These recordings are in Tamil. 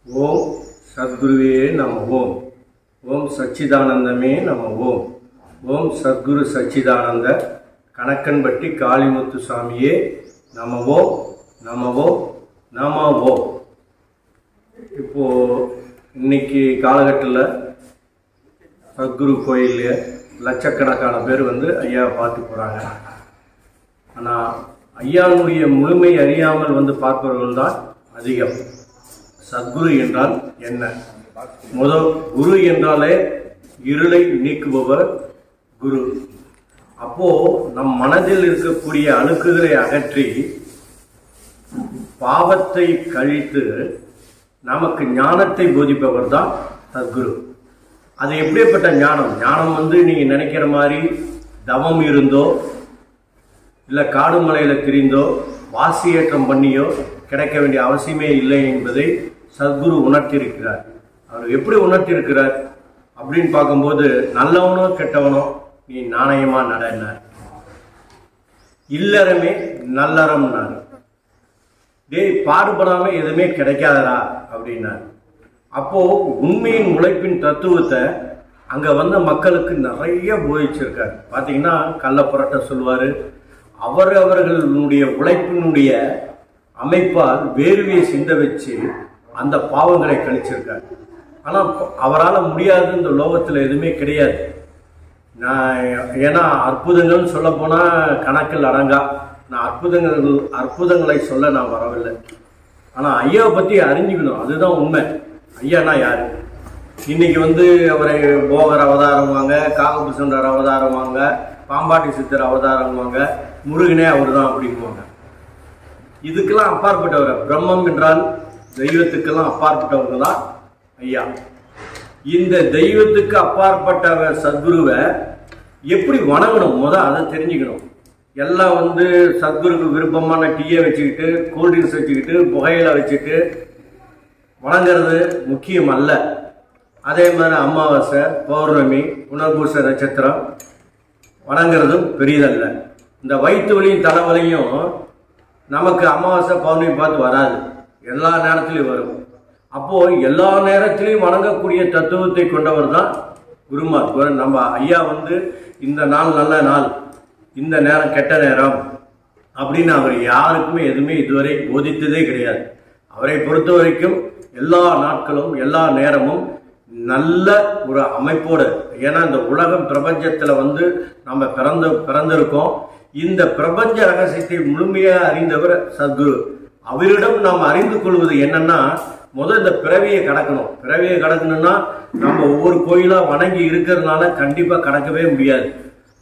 ஓம் சத்குருவே நம ஓம். ஓம் சச்சிதானந்தமே நம ஓம். ஓம் சத்குரு சச்சிதானந்த கணக்கன்பட்டி காளிமுத்து சாமியே நம ஓம் நம ஓம் நம ஓம். இப்போ இன்னைக்கு காலகட்டத்தில் சத்குரு கோயிலில் லட்சக்கணக்கான பேர் ஐயாவை பார்த்து போகிறாங்க. ஆனால் ஐயாவுடைய முழுமை அறியாமல் பார்ப்பவர்கள் தான் அதிகம். சத்குரு என்றால் என்ன? முதல் குரு என்றாலே இருளை நீக்குபவர் குரு. அப்போ நம் மனதில் இருக்கக்கூடிய அழுக்குகளை அகற்றி பாவத்தை கழித்து நமக்கு ஞானத்தை போதிப்பவர் தான் சத்குரு. அது எப்படிப்பட்ட ஞானம்? ஞானம் நீங்க நினைக்கிற மாதிரி தவம் இருந்தோ இல்லை காடு மலையில் திரிந்தோ வாசியேற்றம் பண்ணியோ கிடைக்க வேண்டிய அவசியமே இல்லை என்பதை சத்குரு உணர்த்தியிருக்கிறார். அவர் எப்படி உணர்த்தியிருக்கிறார் அப்படின்னு பார்க்கும்போது, நல்லவனோ கெட்டவனோ நீ நாணயமா நடனார், இல்லறமே நல்லறம்னார். டேய் பாடுபடாம எதுவுமே கிடைக்காதரா அப்படின்னார். அப்போ உண்மையின் உழைப்பின் தத்துவத்தை அங்க மக்களுக்கு நிறைய போதிச்சிருக்காரு. பாத்தீங்கன்னா கள்ள புரட்ட சொல்லுவாரு. அவர்களுடைய உழைப்பினுடைய அமைப்பால் வேர்வையை சிந்த வச்சு அந்த பாவங்களை கழிச்சிருக்காரு. ஆனால் அவரால் முடியாது, இந்த லோகத்தில் எதுவுமே கிடையாது. ஏன்னா அற்புதங்கள்னு சொல்ல போனால் கணக்கில் அடங்கா. நான் அற்புதங்களை சொல்ல நான் வரவில்லை. ஆனால் ஐயாவை பற்றி அறிஞ்சுக்கணும், அதுதான் உண்மை. ஐயானா யாரு? இன்னைக்கு அவரை போகர் அவதாரம் வாங்க, காகபுசுண்டர் அவதாரம் வாங்க, பாம்பாட்டி சித்தர் அவதாரம் வாங்க, முருகனே அவர் தான் அப்படிங்குவாங்க. இதுக்கெல்லாம் அப்பாற்பட்டவர். பிரம்மம் என்றால் தெய்வத்துக்கெல்லாம் அப்பாற்பட்டவங்க தான் ஐயா. இந்த தெய்வத்துக்கு அப்பாற்பட்ட சத்குருவை எப்படி வணங்கணும் அதை தெரிஞ்சுக்கணும். எல்லாம் சத்குருக்கு விருப்பமான டீயை வச்சுக்கிட்டு, கூல்ட்ரிங்க்ஸ் வச்சுக்கிட்டு, புகையில வச்சுட்டு வணங்குறது முக்கியம் அல்ல. அதே மாதிரி அமாவாசை, பௌர்ணமி, புனர்பூச நட்சத்திரம் வணங்குறதும் பெரியதல்ல. இந்த வயிற்று வலியும் தலைவலியும் நமக்கு அமாவாசை பௌர்ணமி பார்த்து வராது, எல்லா நேரத்திலையும் வரும். அப்போ எல்லா நேரத்திலையும் வணங்கக்கூடிய தத்துவத்தை கொண்டவர் தான் குருமார். நம்ம ஐயா இந்த நாள் நல்ல நாள், இந்த நேரம் கெட்ட நேரம் அப்படின்னு அவர் யாருக்குமே எதுவுமே இதுவரை போதித்ததே கிடையாது. அவரை பொறுத்த வரைக்கும் எல்லா நாட்களும் எல்லா நேரமும் நல்ல ஒரு அமைப்போடு. ஏன்னா இந்த உலகம் பிரபஞ்சத்துல நம்ம பிறந்திருக்கோம். இந்த பிரபஞ்ச ரகசியத்தை முழுமையாக அறிந்தவர் சத்குரு. அவரிடம் நாம் அறிந்து கொள்வது என்னன்னா, முதல் இந்த பிறவியை கடக்கணும். பிறவியை கடக்கணும்னா நம்ம ஒவ்வொரு கோயிலா வணங்கி இருக்கிறதுனால கண்டிப்பா கடக்கவே முடியாது.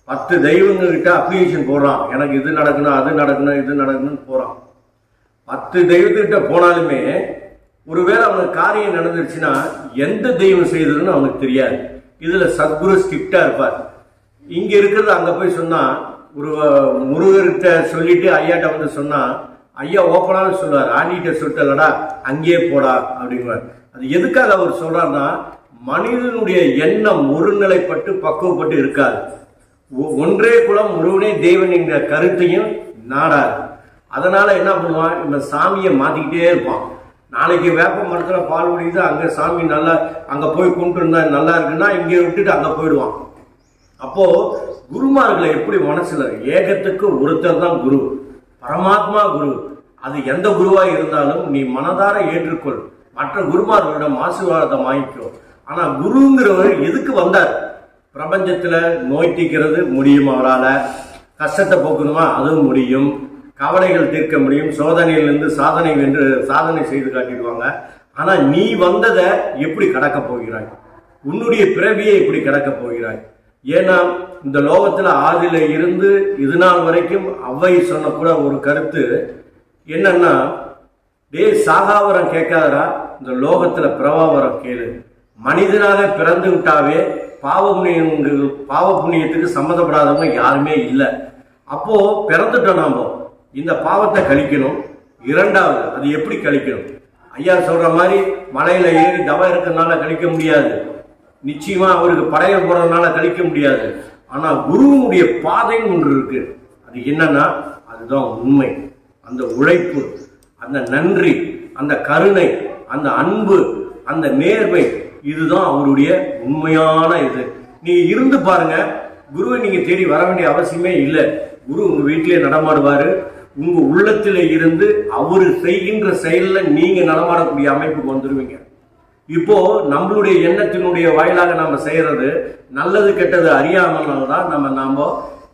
10 தெய்வங்க கிட்ட அப்ளிகேஷன் போடுறான், எனக்கு இது நடக்கணும், அது நடக்கணும், இது நடக்கணும்னு போறான். 10 தெய்வத்துக்கிட்ட போனாலுமே ஒருவேளை அவனுக்கு காரியம் நடந்துருச்சுன்னா எந்த தெய்வம் செய்ததுன்னு அவனுக்கு தெரியாது. இதுல சத்குரு ஸ்ட்ரிக்டா இருப்பார். இங்க இருக்கிறது அங்க போய் சொன்னா, ஒரு முருகர்கிட்ட சொல்லிட்டு ஐயாட்ட சொன்னா ஐயா ஓப்பனாக சொல்லுவார், ஆண்டிகிட்ட சொல்லிட்டலடா அங்கேயே போடா அப்படிங்குவார். அது எதுக்காக அவர் சொல்றாருன்னா, மனிதனுடைய எண்ணம் ஒருநிலைப்பட்டு பக்குவப்பட்டு இருக்காது. ஒன்றே குலம் ஒருவனே தேவன் என்கிற கருத்தையும் நாடாது. அதனால என்ன பண்ணுவான், இந்த சாமியை மாத்திக்கிட்டே இருப்பான். நாளைக்கு வேப்ப மரத்துல பால் குடிக்குது, அங்க சாமி நல்லா அங்க போய் கொண்டு இருந்தா நல்லா இருக்குன்னா இங்க விட்டுட்டு அங்க போயிடுவான். அப்போ குருமார்களை எப்படி மனசுல ஏகத்துக்கு ஒருத்தர் தான் குரு, பரமாத்மா குரு. அது எந்த குருவா இருந்தாலும் நீ மனதார ஏற்றுக்கொள், மற்ற குருமார்களிடம் ஆசீர்வாதத்தை வாங்கிக்கோ. ஆனா குருங்கிறவர் எதுக்கு வந்தார்? பிரபஞ்சத்துல நோய் தீர்க்கிறது முடியும், அவரால் கஷ்டத்தை போக்கணுமா அதுவும் முடியும், கவலைகள் தீர்க்க முடியும், சோதனையிலிருந்து சாதனை வென்று சாதனை செய்து காட்டிடுவாங்க. ஆனா நீ வந்ததை எப்படி கடக்க போகிறாய்? உன்னுடைய பிறவியை எப்படி கடக்க போகிறாய்? ஏன்னா இந்த லோகத்துல ஆதில இருந்து இது நாள் வரைக்கும் அவ்வை சொன்ன கூட ஒரு கருத்து என்னன்னா, சாகாவரம் கேட்காதரா, இந்த லோகத்துல பிரபாவரம் கேளு. மனிதனாக பிறந்து விட்டாவே பாவ புண்ணியத்துக்கு சம்மந்தப்படாதவங்க யாருமே இல்லை. அப்போ பிறந்துட்டோம், நாம இந்த பாவத்தை கழிக்கணும். இரண்டாவது அது எப்படி கழிக்கணும்? ஐயா சொல்ற மாதிரி மலையில ஏறி தவம் இருக்கிறதுனால கழிக்க முடியாது, நிச்சயமா அவருக்கு படைய போறதுனால கழிக்க முடியாது. ஆனா குருவுடைய பாதைன்னு ஒன்று இருக்கு. அது என்னன்னா, அதுதான் உண்மை. அந்த உழைப்பு, அந்த நன்றி, அந்த கருணை, அந்த அன்பு, அந்த நேர்மை, இதுதான் அவருடைய உண்மையான இது. நீங்க இருந்து பாருங்க, குருவை நீங்க தேடி வர வேண்டிய அவசியமே இல்லை. குரு உங்க வீட்டிலே நடமாடுவாரு. உங்க உள்ளத்திலே இருந்து அவரு செய்கின்ற செயல்ல நீங்க நடமாடக்கூடிய அமைப்புக்கு வந்துருவீங்க. இப்போ நம்மளுடைய எண்ணத்தினுடைய வாயிலாக நாம செய்யறது நல்லது கெட்டது அறியாமல்தான் நாம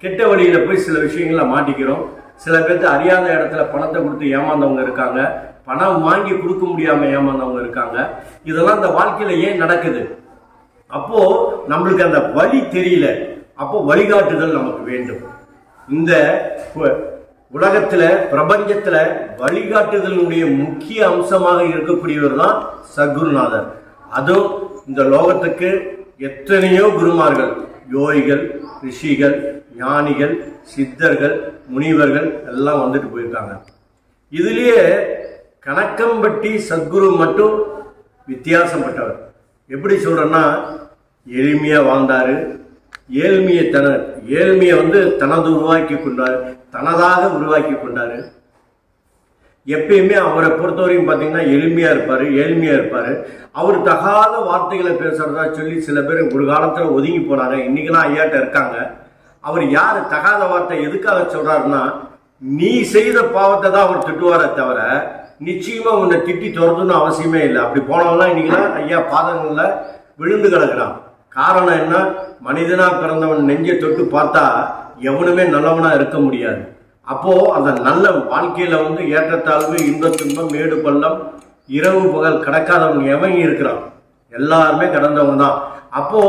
கெட்ட வழியில போய் சில விஷயங்கள மாட்டிக்கிறோம். சில பேருக்கு அறியாத இடத்துல பணத்தை கொடுத்து ஏமாந்தவங்க இருக்காங்க, பணம் வாங்கி கொடுக்க முடியாம ஏமாந்தவங்க இருக்காங்க. இதெல்லாம் இந்த வாழ்க்கையில ஏன் நடக்குது? அப்போ நம்மளுக்கு அந்த வழி தெரியல. அப்போ வழிகாட்டுதல் நமக்கு வேண்டும். இந்த உலகத்துல, பிரபஞ்சத்துல வழிகாட்டுதலுடைய முக்கிய அம்சமாக இருக்கக்கூடியவர் தான் சத்குருநாதர். அதுவும் இந்த லோகத்துக்கு எத்தனையோ குருமார்கள், யோகிகள், ரிஷிகள், ஞானிகள், சித்தர்கள், முனிவர்கள் எல்லாம் வந்துட்டு போயிருக்காங்க. இதுலயே கணக்கம்பட்டி சத்குரு மட்டும் வித்தியாசப்பட்டவர். எப்படி சொல்றேன்னா, எளிமையா வாழ்ந்தாரு. ஏழ்மையை தனது உருவாக்கி கொண்டாரு, தனதாக உருவாக்கி கொண்டாரு. எப்பயுமே அவரை பொறுத்தவரைக்கும் பார்த்தீங்கன்னா ஏழ்மையா இருப்பாரு. அவர் தகாத வார்த்தைகளை பேசுறதா சொல்லி சில பேர் ஒரு காலத்துல ஒதுங்கி போனாங்க. இன்னைக்கெல்லாம் ஐயாட்ட இருக்காங்க. அவர் யாரு தகாத வார்த்தை எதுக்காக சொல்றாருன்னா, நீ செய்த பாவத்தை தான் அவர் திட்டுவாரே தவிர நிச்சயமா உன்னை திட்டி துரத்துன்னு அவசியமே இல்லை. அப்படி போனவங்களாம் இன்னைக்கெல்லாம் ஐயா பாதங்கள்ல விழுந்து கிடக்குறான். காரணம் என்ன? மனிதனா பிறந்தவன் நெஞ்சை தொட்டு பார்த்தா எவனுமே நல்லவனா இருக்க முடியாது. அப்போ அந்த நல்ல வாழ்க்கையில ஏற்றத்தாழ்வு, இன்ப துன்பம், மேடு பள்ளம், இரவு பகல் கடக்காதவன் எவன் இருக்கிறான்? எல்லாருமே கடந்தவன் தான். அப்போ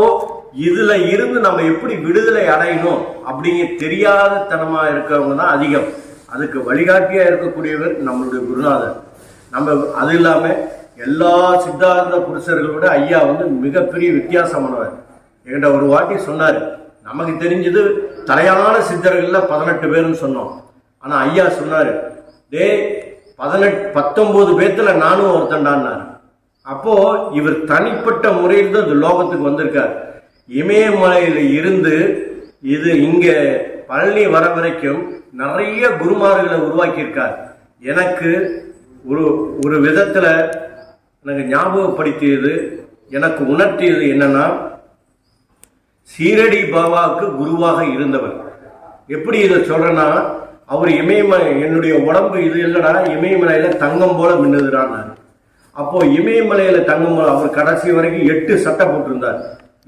இதுல இருந்து நம்ம எப்படி விடுதலை அடையணும் அப்படிங்கிற தெரியாத தனமா இருக்கிறவங்க தான் அதிகம். அதுக்கு வழிகாட்டியா இருக்கக்கூடியவர் நம்மளுடைய குருநாதர். நம்ம அது இல்லாம எல்லா சித்தாந்த புருஷர்களோட ஐயா மிகப்பெரிய வித்தியாசமானவர். என்கிட்ட ஒரு வாட்டி சொன்னாரு, நமக்கு தெரிஞ்சது தலையான சித்தர்கள்ல 18 பேர்னு சொன்னோம். ஆனா ஐயா சொன்னாரு, 19 பேத்துல நானும் ஒருத்தண்டான்னாரு. அப்போ இவர் தனிப்பட்ட முறையில் தான் இந்த லோகத்துக்கு வந்திருக்கார். இமயமலையில இருந்து இது இங்க பழனி வர வரைக்கும் நிறைய குருமார்களை உருவாக்கியிருக்கார். எனக்கு ஒரு விதத்துல எனக்கு ஞாபகப்படுத்தியது, எனக்கு உணர்த்தியது என்னன்னா, சீரடி பாபாவுக்கு குருவாக இருந்தவர். எப்படி இதை சொல்றேன்னா, அவர் இமயமலை, என்னுடைய உடம்பு இது இல்லடா, இமயமலையில தங்கம் போல மின்னுதுறான். அப்போ இமயமலையில தங்கம் போல அவர் கடைசி வரைக்கும் 8 சட்டை போட்டிருந்தார்.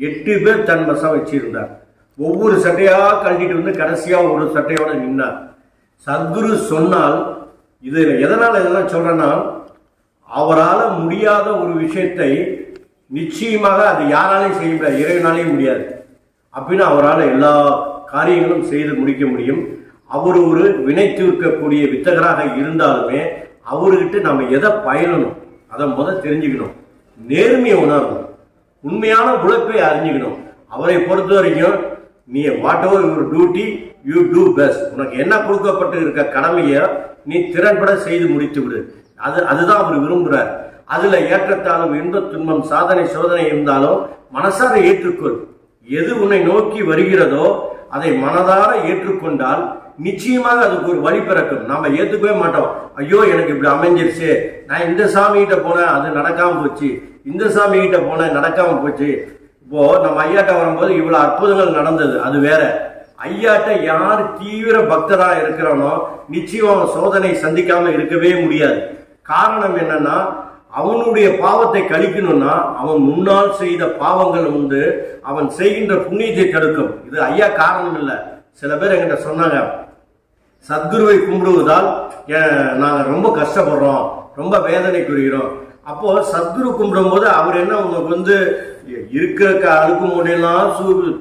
8 பேர் தன் வசம் வச்சிருந்தார். ஒவ்வொரு சட்டையா கழட்டிட்டு கடைசியா ஒரு சட்டையோட நின்னார். சத்குரு சொன்னால், இது எதனால இதெல்லாம் சொல்றேன்னா, அவரால் முடியாத ஒரு விஷயத்தை நிச்சயமாக அது யாராலையும் செய்ய முடியாது, இறைவனாலையும் முடியாது. அப்படின்னு அவரால் எல்லா காரியங்களும் செய்து முடிக்க முடியும். அவர் ஒரு வினை தீர்க்கக்கூடிய வித்தகராக இருந்தாலுமே அவர்கிட்ட நம்ம எதை பயிலணும் அதை தெரிஞ்சுக்கணும். நேர்மையை உணரணும், உண்மையான உழைப்பை அறிஞ்சுக்கணும். அவரை பொறுத்த வரைக்கும் நீ whatever your duty you do best. உனக்கு என்ன கொடுக்கப்பட்டு இருக்க கடமையை நீ திறன்பட செய்து முடித்து விடு. அதுதான் அவர் விரும்புகிறார். அதுல ஏற்றத்தாலும் இன்ப துன்பம், சாதனை சோதனை இருந்தாலும் மனசார ஏற்றுக்கொள். எது உன்னை நோக்கி வருகிறதோ அதை மனதார ஏற்றுக்கொண்டால் நிச்சயமாக அதுக்கு ஒரு வழி பிறக்கும். நாம ஏத்துக்கவே மாட்டோம். ஐயோ எனக்கு இப்படி அமைஞ்சிருச்சு, நான் இந்த சாமி கிட்ட போனேன் அது நடக்காம போச்சு, இந்த சாமி கிட்ட போனேன் நடக்காம போச்சு. இப்போ நம்ம ஐயாட்ட வரும்போது இவ்வளவு அற்புதங்கள் நடந்தது, அது வேற. ஐயாட்ட யார் தீவிர பக்தரா இருக்கிறானோ நிச்சயம் அவன் சோதனை சந்திக்காம இருக்கவே முடியாது. காரணம் என்னன்னா, அவனுடைய பாவத்தை கழிக்கணும்னா அவன் முன்னால் செய்த பாவங்கள் அவன் செய்கின்ற புண்ணியத்தை தடுக்கும். இது ஐயா காரணம் இல்லை. சில பேர் என்கிட்ட சொன்னாங்க, சத்குருவை கும்பிடுவதால் நாங்க ரொம்ப கஷ்டப்படுறோம், ரொம்ப வேதனைக்குறோம். அப்போ சத்குரு கும்பிடும் போது அவர் என்ன, உங்களுக்கு இருக்கிற அழுக்கு மூடையெல்லாம்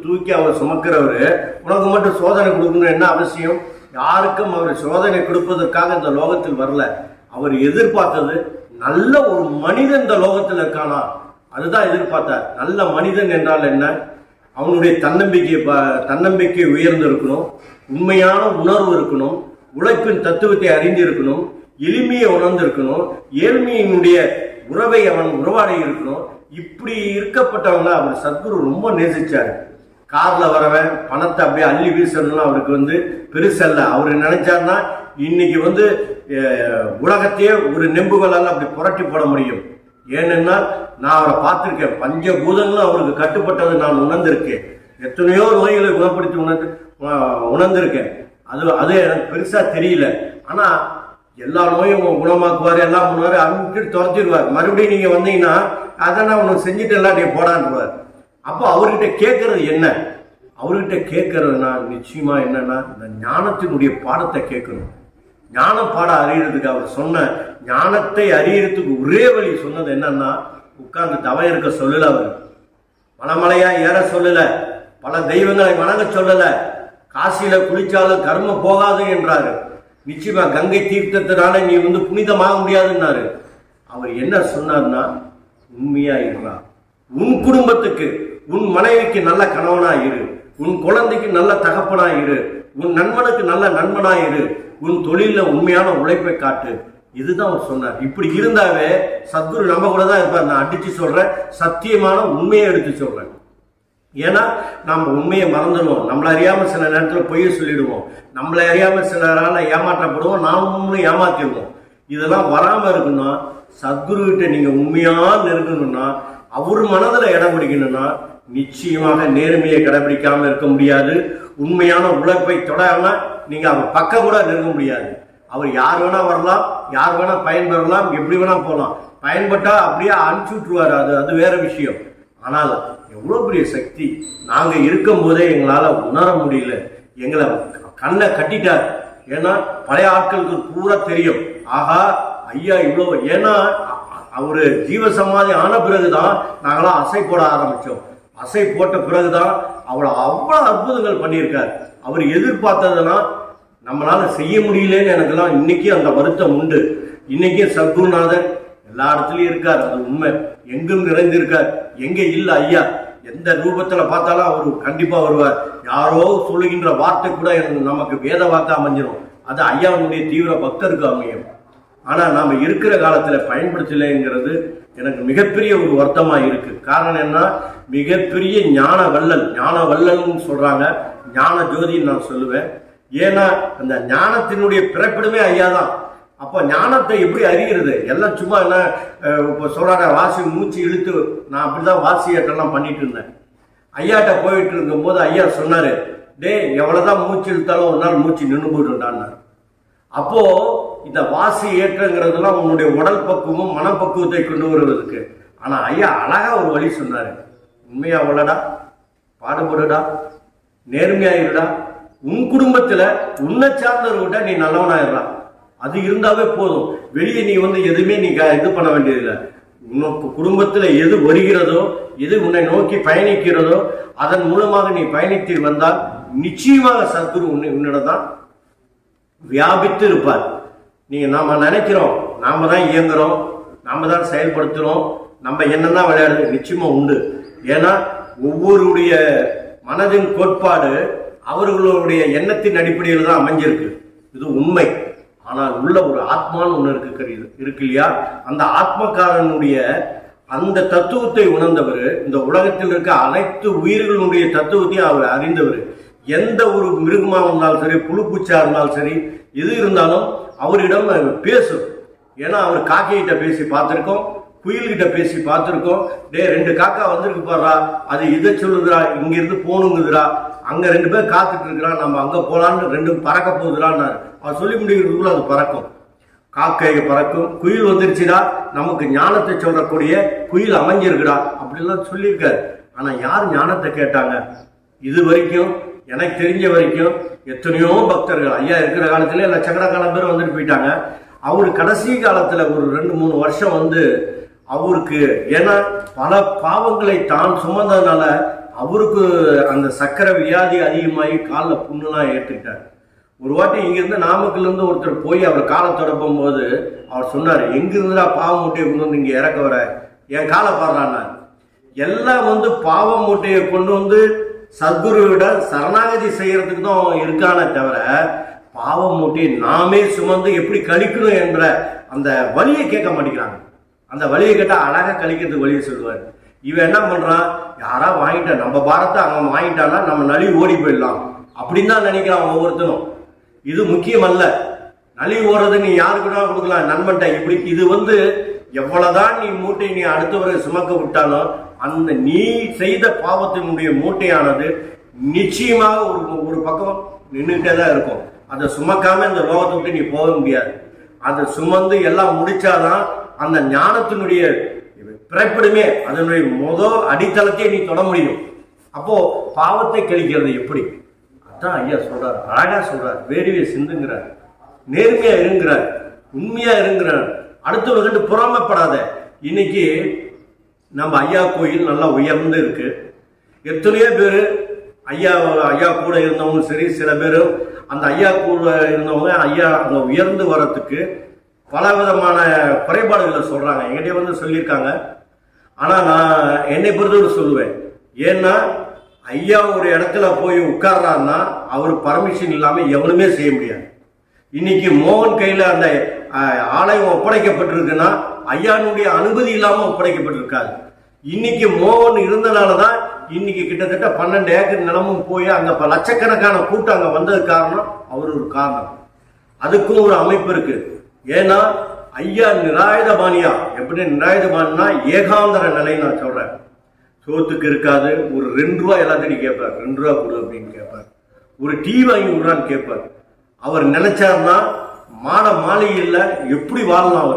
தூக்கி அவர் சுமக்கிறவரு, உனக்கு மட்டும் சோதனை கொடுக்கணும் என்ன அவசியம்? யாருக்கும் அவர் சோதனை கொடுப்பதற்காக இந்த லோகத்தில் வரல. அவர் எதிர்பார்த்தது நல்ல ஒரு மனிதன் இந்த லோகத்தில் இருக்கானா, அதுதான் எதிர்பார்த்தார். நல்ல மனிதன் என்றால் என்ன? அவனுடைய தன்னம்பிக்கை உயர்ந்து இருக்கணும், உண்மையான உணர்வு இருக்கணும், உழைப்பின் தத்துவத்தை அறிந்து இருக்கணும், எளிமையை உணர்ந்து இருக்கணும், ஏழ்மையினுடைய உறவை அவன் உறவாடி இருக்கணும். இப்படி இருக்கப்பட்டவங்க அவர் சத்குரு ரொம்ப நேசிச்சாரு. கார்ல வரவன் பணத்தை அப்படியே அள்ளி வீசணும்னா அவருக்கு பெருசல்ல. அவர் நினைச்சாருன்னா இன்னைக்கு உலகத்தையே ஒரு நெம்புகளால் அப்படி புரட்டி போட முடியும். ஏனென்னா நான் அவரை பார்த்திருக்கேன். பஞ்சபூதங்களும் அவருக்கு கட்டுப்பட்டது நான் உணர்ந்திருக்கேன். எத்தனையோ நோய்களை குணப்படுத்தி உணர்ந்திருக்கேன். அது எனக்கு பெருசா தெரியல. ஆனா எல்லா நோயும் குணமாக்குவாரு, எல்லாம் பண்ணுவாரு, அவங்க துரத்திடுவார். மறுபடியும் நீங்க வந்தீங்கன்னா அதை நான் உனக்கு செஞ்சுட்டு எல்லாம் நீ போடான்டுவார். அப்போ அவர்கிட்ட கேட்கறது என்ன? அவர்கிட்ட கேட்கறதுனா நிச்சயமா என்னன்னா இந்த ஞானத்தினுடைய பாடத்தை கேட்கணும். ஞான பாடம் அறியறதுக்கு அவர் சொன்ன ஞானத்தை அறியறதுக்கு ஒரே வழி சொன்னது என்னன்னா, உட்கார்ந்து தவம் இருக்க சொல்லல. அவர் மலைமலையா ஏற சொல்லல, பல தெய்வங்களை வணங்க சொல்லல, காசியில குளிச்சாலும் கர்மம் போகாது என்றாரு. நிச்சயமா கங்கை தீர்த்தத்தினால நீ புனிதமாக முடியாதுன்னாரு. அவர் என்ன சொன்னார்னா, உண்மையா இருந்தா உன் குடும்பத்துக்கு, உன் மனைவிக்கு நல்ல கணவனா இரு, உன் குழந்தைக்கு நல்ல தகப்பனா இரு, உன் நண்பனுக்கு நல்ல நண்பனா இரு, உன் தொழில உண்மையான உழைப்பை காட்டு. இதுதான் அவர் சொன்னார். இப்படி இருந்தாவே சத்குரு நம்ம கூட தான் இருப்பார். நான் அடிச்சு சொல்றேன், சத்தியமான உண்மையை எடுத்து சொல்றேன். ஏன்னா நம்ம உண்மையை மறந்துடுவோம். நம்மளை அறியாம சில நேரத்தில் பொய்ய சொல்லிடுவோம். நம்மளை அறியாம சிலரால ஏமாற்றப்படுவோம், நாமும் ஏமாத்திடுவோம். இதெல்லாம் வராம இருக்குன்னா சத்குரு கிட்ட நீங்க உண்மையா நெருங்கணும்னா, அவர் மனதில் இடம் பிடிக்கணும்னா நிச்சயமாக நேர்மையை கடைபிடிக்காம இருக்க முடியாது. உண்மையான உழைப்பை தொடாம நீங்க அவர் பக்கம் கூட நெருங்க முடியாது. அவர் யார் வேணா வரலாம், யார் வேணா பயன்பெறலாம், எப்படி வேணா போகலாம். பயன்பட்டா அப்படியே அனுப்பிச்சு விட்டுருவாரு. அது வேற விஷயம். ஆனால் எவ்வளவு பெரிய சக்தி நாங்க இருக்கும் போதே எங்களால உணர முடியல. எங்களை கண்ணை கட்டிட்டார். ஏன்னா பழைய ஆட்களுக்கு பூரா தெரியும், ஆகா ஐயா இவ்வளவு. ஏன்னா அவரு ஜீவசமாதி ஆன பிறகுதான் நாங்களாம் அசை போட ஆரம்பிச்சோம். அசை போட்ட பிறகுதான் அவ்வளவு அற்புதங்கள் பண்ணியிருக்காரு. அவர் எதிர்பார்த்ததுன்னா நம்மளால செய்ய முடியலன்னு எனக்கெல்லாம் இன்னைக்கு அந்த வருத்தம் உண்டு. இன்னைக்கு சத்குருநாதர் எல்லா இடத்துலயும் இருக்கார், அது உண்மை. எங்கும் நிறைந்திருக்கார். எங்க இல்ல ஐயா, எந்த ரூபத்துல பார்த்தாலும் அவரு கண்டிப்பா வருவார். யாரோ சொல்லுகின்ற வார்த்தை கூட நமக்கு வேத வாக்கா அமைஞ்சிடும். அது ஐயாவுடைய தீவிர பக்தருக்கு அமையும். ஆனா நாம இருக்கிற காலத்துல பயன்படுத்தலைங்கிறது எனக்கு மிகப்பெரிய ஒரு வருத்தமா இருக்கு. காரணம் என்ன, மிகப்பெரிய ஞான வள்ளல்னு சொல்றாங்க, ஞான ஜோதின்னு நான் சொல்லுவேன். ஏன்னா அந்த ஞானத்தினுடைய பிறப்பிடமே ஐயா தான். அப்போ ஞானத்தை எப்படி அறிகிறது? எல்லாம் சும்மா என்ன இப்போ சொல்றாங்க, வாசி மூச்சு இழுத்து. நான் அப்படிதான் வாசியாட்டெல்லாம் பண்ணிட்டு இருந்தேன். ஐயாட்ட போயிட்டு இருக்கும் போது ஐயா சொன்னாரு, டே எவ்வளவுதான் மூச்சு இழுத்தாலும் ஒரு நாள் மூச்சு நின்று போயிட்டுண்டான்னு. அப்போ இந்த வாசி ஏற்றங்கிறதுலாம் உன்னுடைய உடல் பக்குவமும் மனப்பக்குவத்தை கொண்டு வருவதற்கு. ஆனா ஐயா அழகா ஒரு வழி சொன்னாரு, உண்மையா உள்ளடா, பாடுபடுடா, நேர்மையாயிருடா, உன் குடும்பத்துல உன்னை சார்ந்தவர்கிட்ட நீ நல்லவனாயிடுறா. அது இருந்தாவே போதும். வெளியே நீ எதுவுமே நீ இது பண்ண வேண்டியதில்லை. உனக்கு குடும்பத்துல எது வருகிறதோ, எது உன்னை நோக்கி பயணிக்கிறதோ, அதன் மூலமாக நீ பயணித்து வந்தால் நிச்சயமாக சத்குரு உன்னிடம் தான் வியாபித்து இருப்பார். நீங்க நாம நினைக்கிறோம், நாம தான் இயங்குறோம், நாம தான் செயல்படுத்துறோம், நம்ம என்னதான் விளையாடுறது நிச்சயமா உண்டு. ஏன்னா ஒவ்வொருடைய மனதின் கோட்பாடு அவர்களுடைய எண்ணத்தின் அடிப்படையில் தான் அமைஞ்சிருக்கு. இது உண்மை. ஆனால் உள்ள ஒரு ஆத்மான்னு ஒண்ணு இருக்கு இல்லையா? அந்த ஆத்மக்காரனுடைய அந்த தத்துவத்தை உணர்ந்தவர், இந்த உலகத்தில் இருக்க அனைத்து உயிர்களுடைய தத்துவத்தையும் அவர் அறிந்தவர். எந்த ஒரு மிருகமா இருந்தாலும் சரி, புழுப்பூச்சா இருந்தாலும் சரி, எது இருந்தாலும் அவரிடம் பேசும். ஏன்னா அவர் காக்கைகிட்ட பேசி பார்த்திருக்கோம், குயில்கிட்ட பேசி பார்த்திருக்கோம். டே 2 காக்கா வந்திருக்கு பாடுறா, அது இதை சொல்லுதுரா, இங்க இருந்து போகணுங்குதுரா, அங்க 2 பேர் காத்துட்டு இருக்கிறான், நம்ம அங்க போலான்னு 2 பறக்க போகுதுறான்னு அவர் சொல்லி முடிக்கிறதுக்குள்ள அது பறக்கும். காக்கை பறக்கும், குயில் வந்துருச்சுடா, நமக்கு ஞானத்தை சொல்லக்கூடிய குயில் அமைஞ்சிருக்குடா அப்படிலாம் சொல்லியிருக்காரு. ஆனா யார் ஞானத்தை கேட்டாங்க? இது வரைக்கும் எனக்கு தெரிஞ்ச வரைக்கும் எத்தனையோ பக்தர்கள் ஐயா இருக்கிற காலத்துல லட்சக்கணக்கான பேர் வந்துட்டு போயிட்டாங்க. அவரு கடைசி காலத்துல ஒரு 2-3 வருஷம் அவருக்கு, ஏன்னா பல பாவங்களை தான் சுமந்ததுனால அவருக்கு அந்த சக்கரை வியாதி அதிகமாகி காலில் புண்ணுலாம் ஏற்றுக்கிட்டார். ஒரு வாட்டி இங்கிருந்து நாமக்கல்ல இருந்து ஒருத்தர் போய் அவர் காலை தொடப்பும் போது அவர் சொன்னாரு, எங்கிருந்துடா பாவ மூட்டையை கொண்டு வந்து இங்க இறக்க வர, என் காலை பாடுறான்னா. எல்லாம் பாவ மூட்டையை கொண்டு சத்குருவிட சரணாகதி செய்யறதுக்கு தான் இருக்கானே தவிர, பாவ மூட்டையை நாமே சுமந்து எப்படி கழிக்கணும் என்ற அந்த வழியை கேட்க மாட்டேங்கிறாங்க. அந்த வழியை கேட்டா அழகா கழிக்கிறதுக்கு வழியை சொல்லுவார். இவன் என்ன பண்றான், யாரா வாங்கிட்டா நம்ம பாரத்தை அவன் வாங்கிட்டான்னா நம்ம நலிவு ஓடி போயிடலாம் அப்படின்னு தான் நினைக்கிறான் ஒவ்வொருத்தனும். இது முக்கியம் அல்ல. நலிவு ஓடுறது நீ யாருக்குன்னா கொடுக்கலாம், நண்பன்ட்ட. இப்படி இது எவ்வளவுதான் நீ மூட்டை நீ அடுத்தவரை சுமக்க விட்டாலும் அந்த நீ செய்த பாவத்தினுடைய மூட்டையானது நிச்சயமாக ஒரு பக்கம் நின்றுட்டே தான் இருக்கும். அதை சுமக்காம இந்த லோகத்தை விட்டு நீ போக முடியாது. அதை சுமந்து எல்லாம் முடிச்சாதான் அந்த ஞானத்தினுடைய பிறப்பிடுமே, அதனுடைய அடித்தளத்தையே நீ தொட முடியும். அப்போ பாவத்தை கழிக்கிறது எப்படி? அதான் ஐயா சொல்றார், அழகா சொல்றார். வேடிவே சிந்துங்கிறார், நேர்மையா இருங்கிறார், உண்மையா இருங்கிறார். அடுத்தவங்க புறாமப்படாத. இன்னைக்கு நம்ம ஐயா கோயில் நல்லா உயர்ந்து இருக்கு. எத்தனையோ பேர் ஐயா கூட இருந்தவங்க சரி, சில பேர் அந்த ஐயா கூட இருந்தவங்க ஐயா அங்க உயர்ந்து வர்றதுக்கு பல விதமான குறைபாடுகளை சொல்றாங்க, என்கிட்ட சொல்லியிருக்காங்க. ஆனா நான் என்னை பொறுத்தவரை சொல்லுவேன், ஏன்னா ஐயா ஒரு இடத்துல போய் உட்கார்றாருன்னா அவர் பர்மிஷன் இல்லாம எவனுமே செய்ய முடியாது. இன்னைக்கு மோகன் கையில அந்த ஆலயம் ஒப்படைக்கப்பட்டிருக்குன்னா ஐயானுடைய அனுமதி இல்லாம ஒப்படைக்கப்பட்டிருக்காது. இன்னைக்கு மோகன் இருந்தனாலதான் இன்னைக்கு கிட்டத்தட்ட 12 ஏக்கர் நிலமும் போய் அங்க லட்சக்கணக்கான கூட்டம் அங்க வந்தது காரணம் அவர் ஒரு காரணம். அதுக்கும் ஒரு அமைப்பு இருக்கு. ஏன்னா ஐயா நிராயுதபாணியா, எப்படி நிராயுதபாணினா ஏகாந்தர நிலை நான் சொல்றேன். சோத்துக்கு இருக்காது, ஒரு 2 ரூபா எல்லாத்தையும் கேட்பார், 2 ரூபா கொடு அப்படின்னு கேட்பார். ஒரு டீ வாங்கி விடுறான்னு கேட்பார். அவர் நினைச்சாருன்னா மாளிகையில் எப்படி வாழலாம்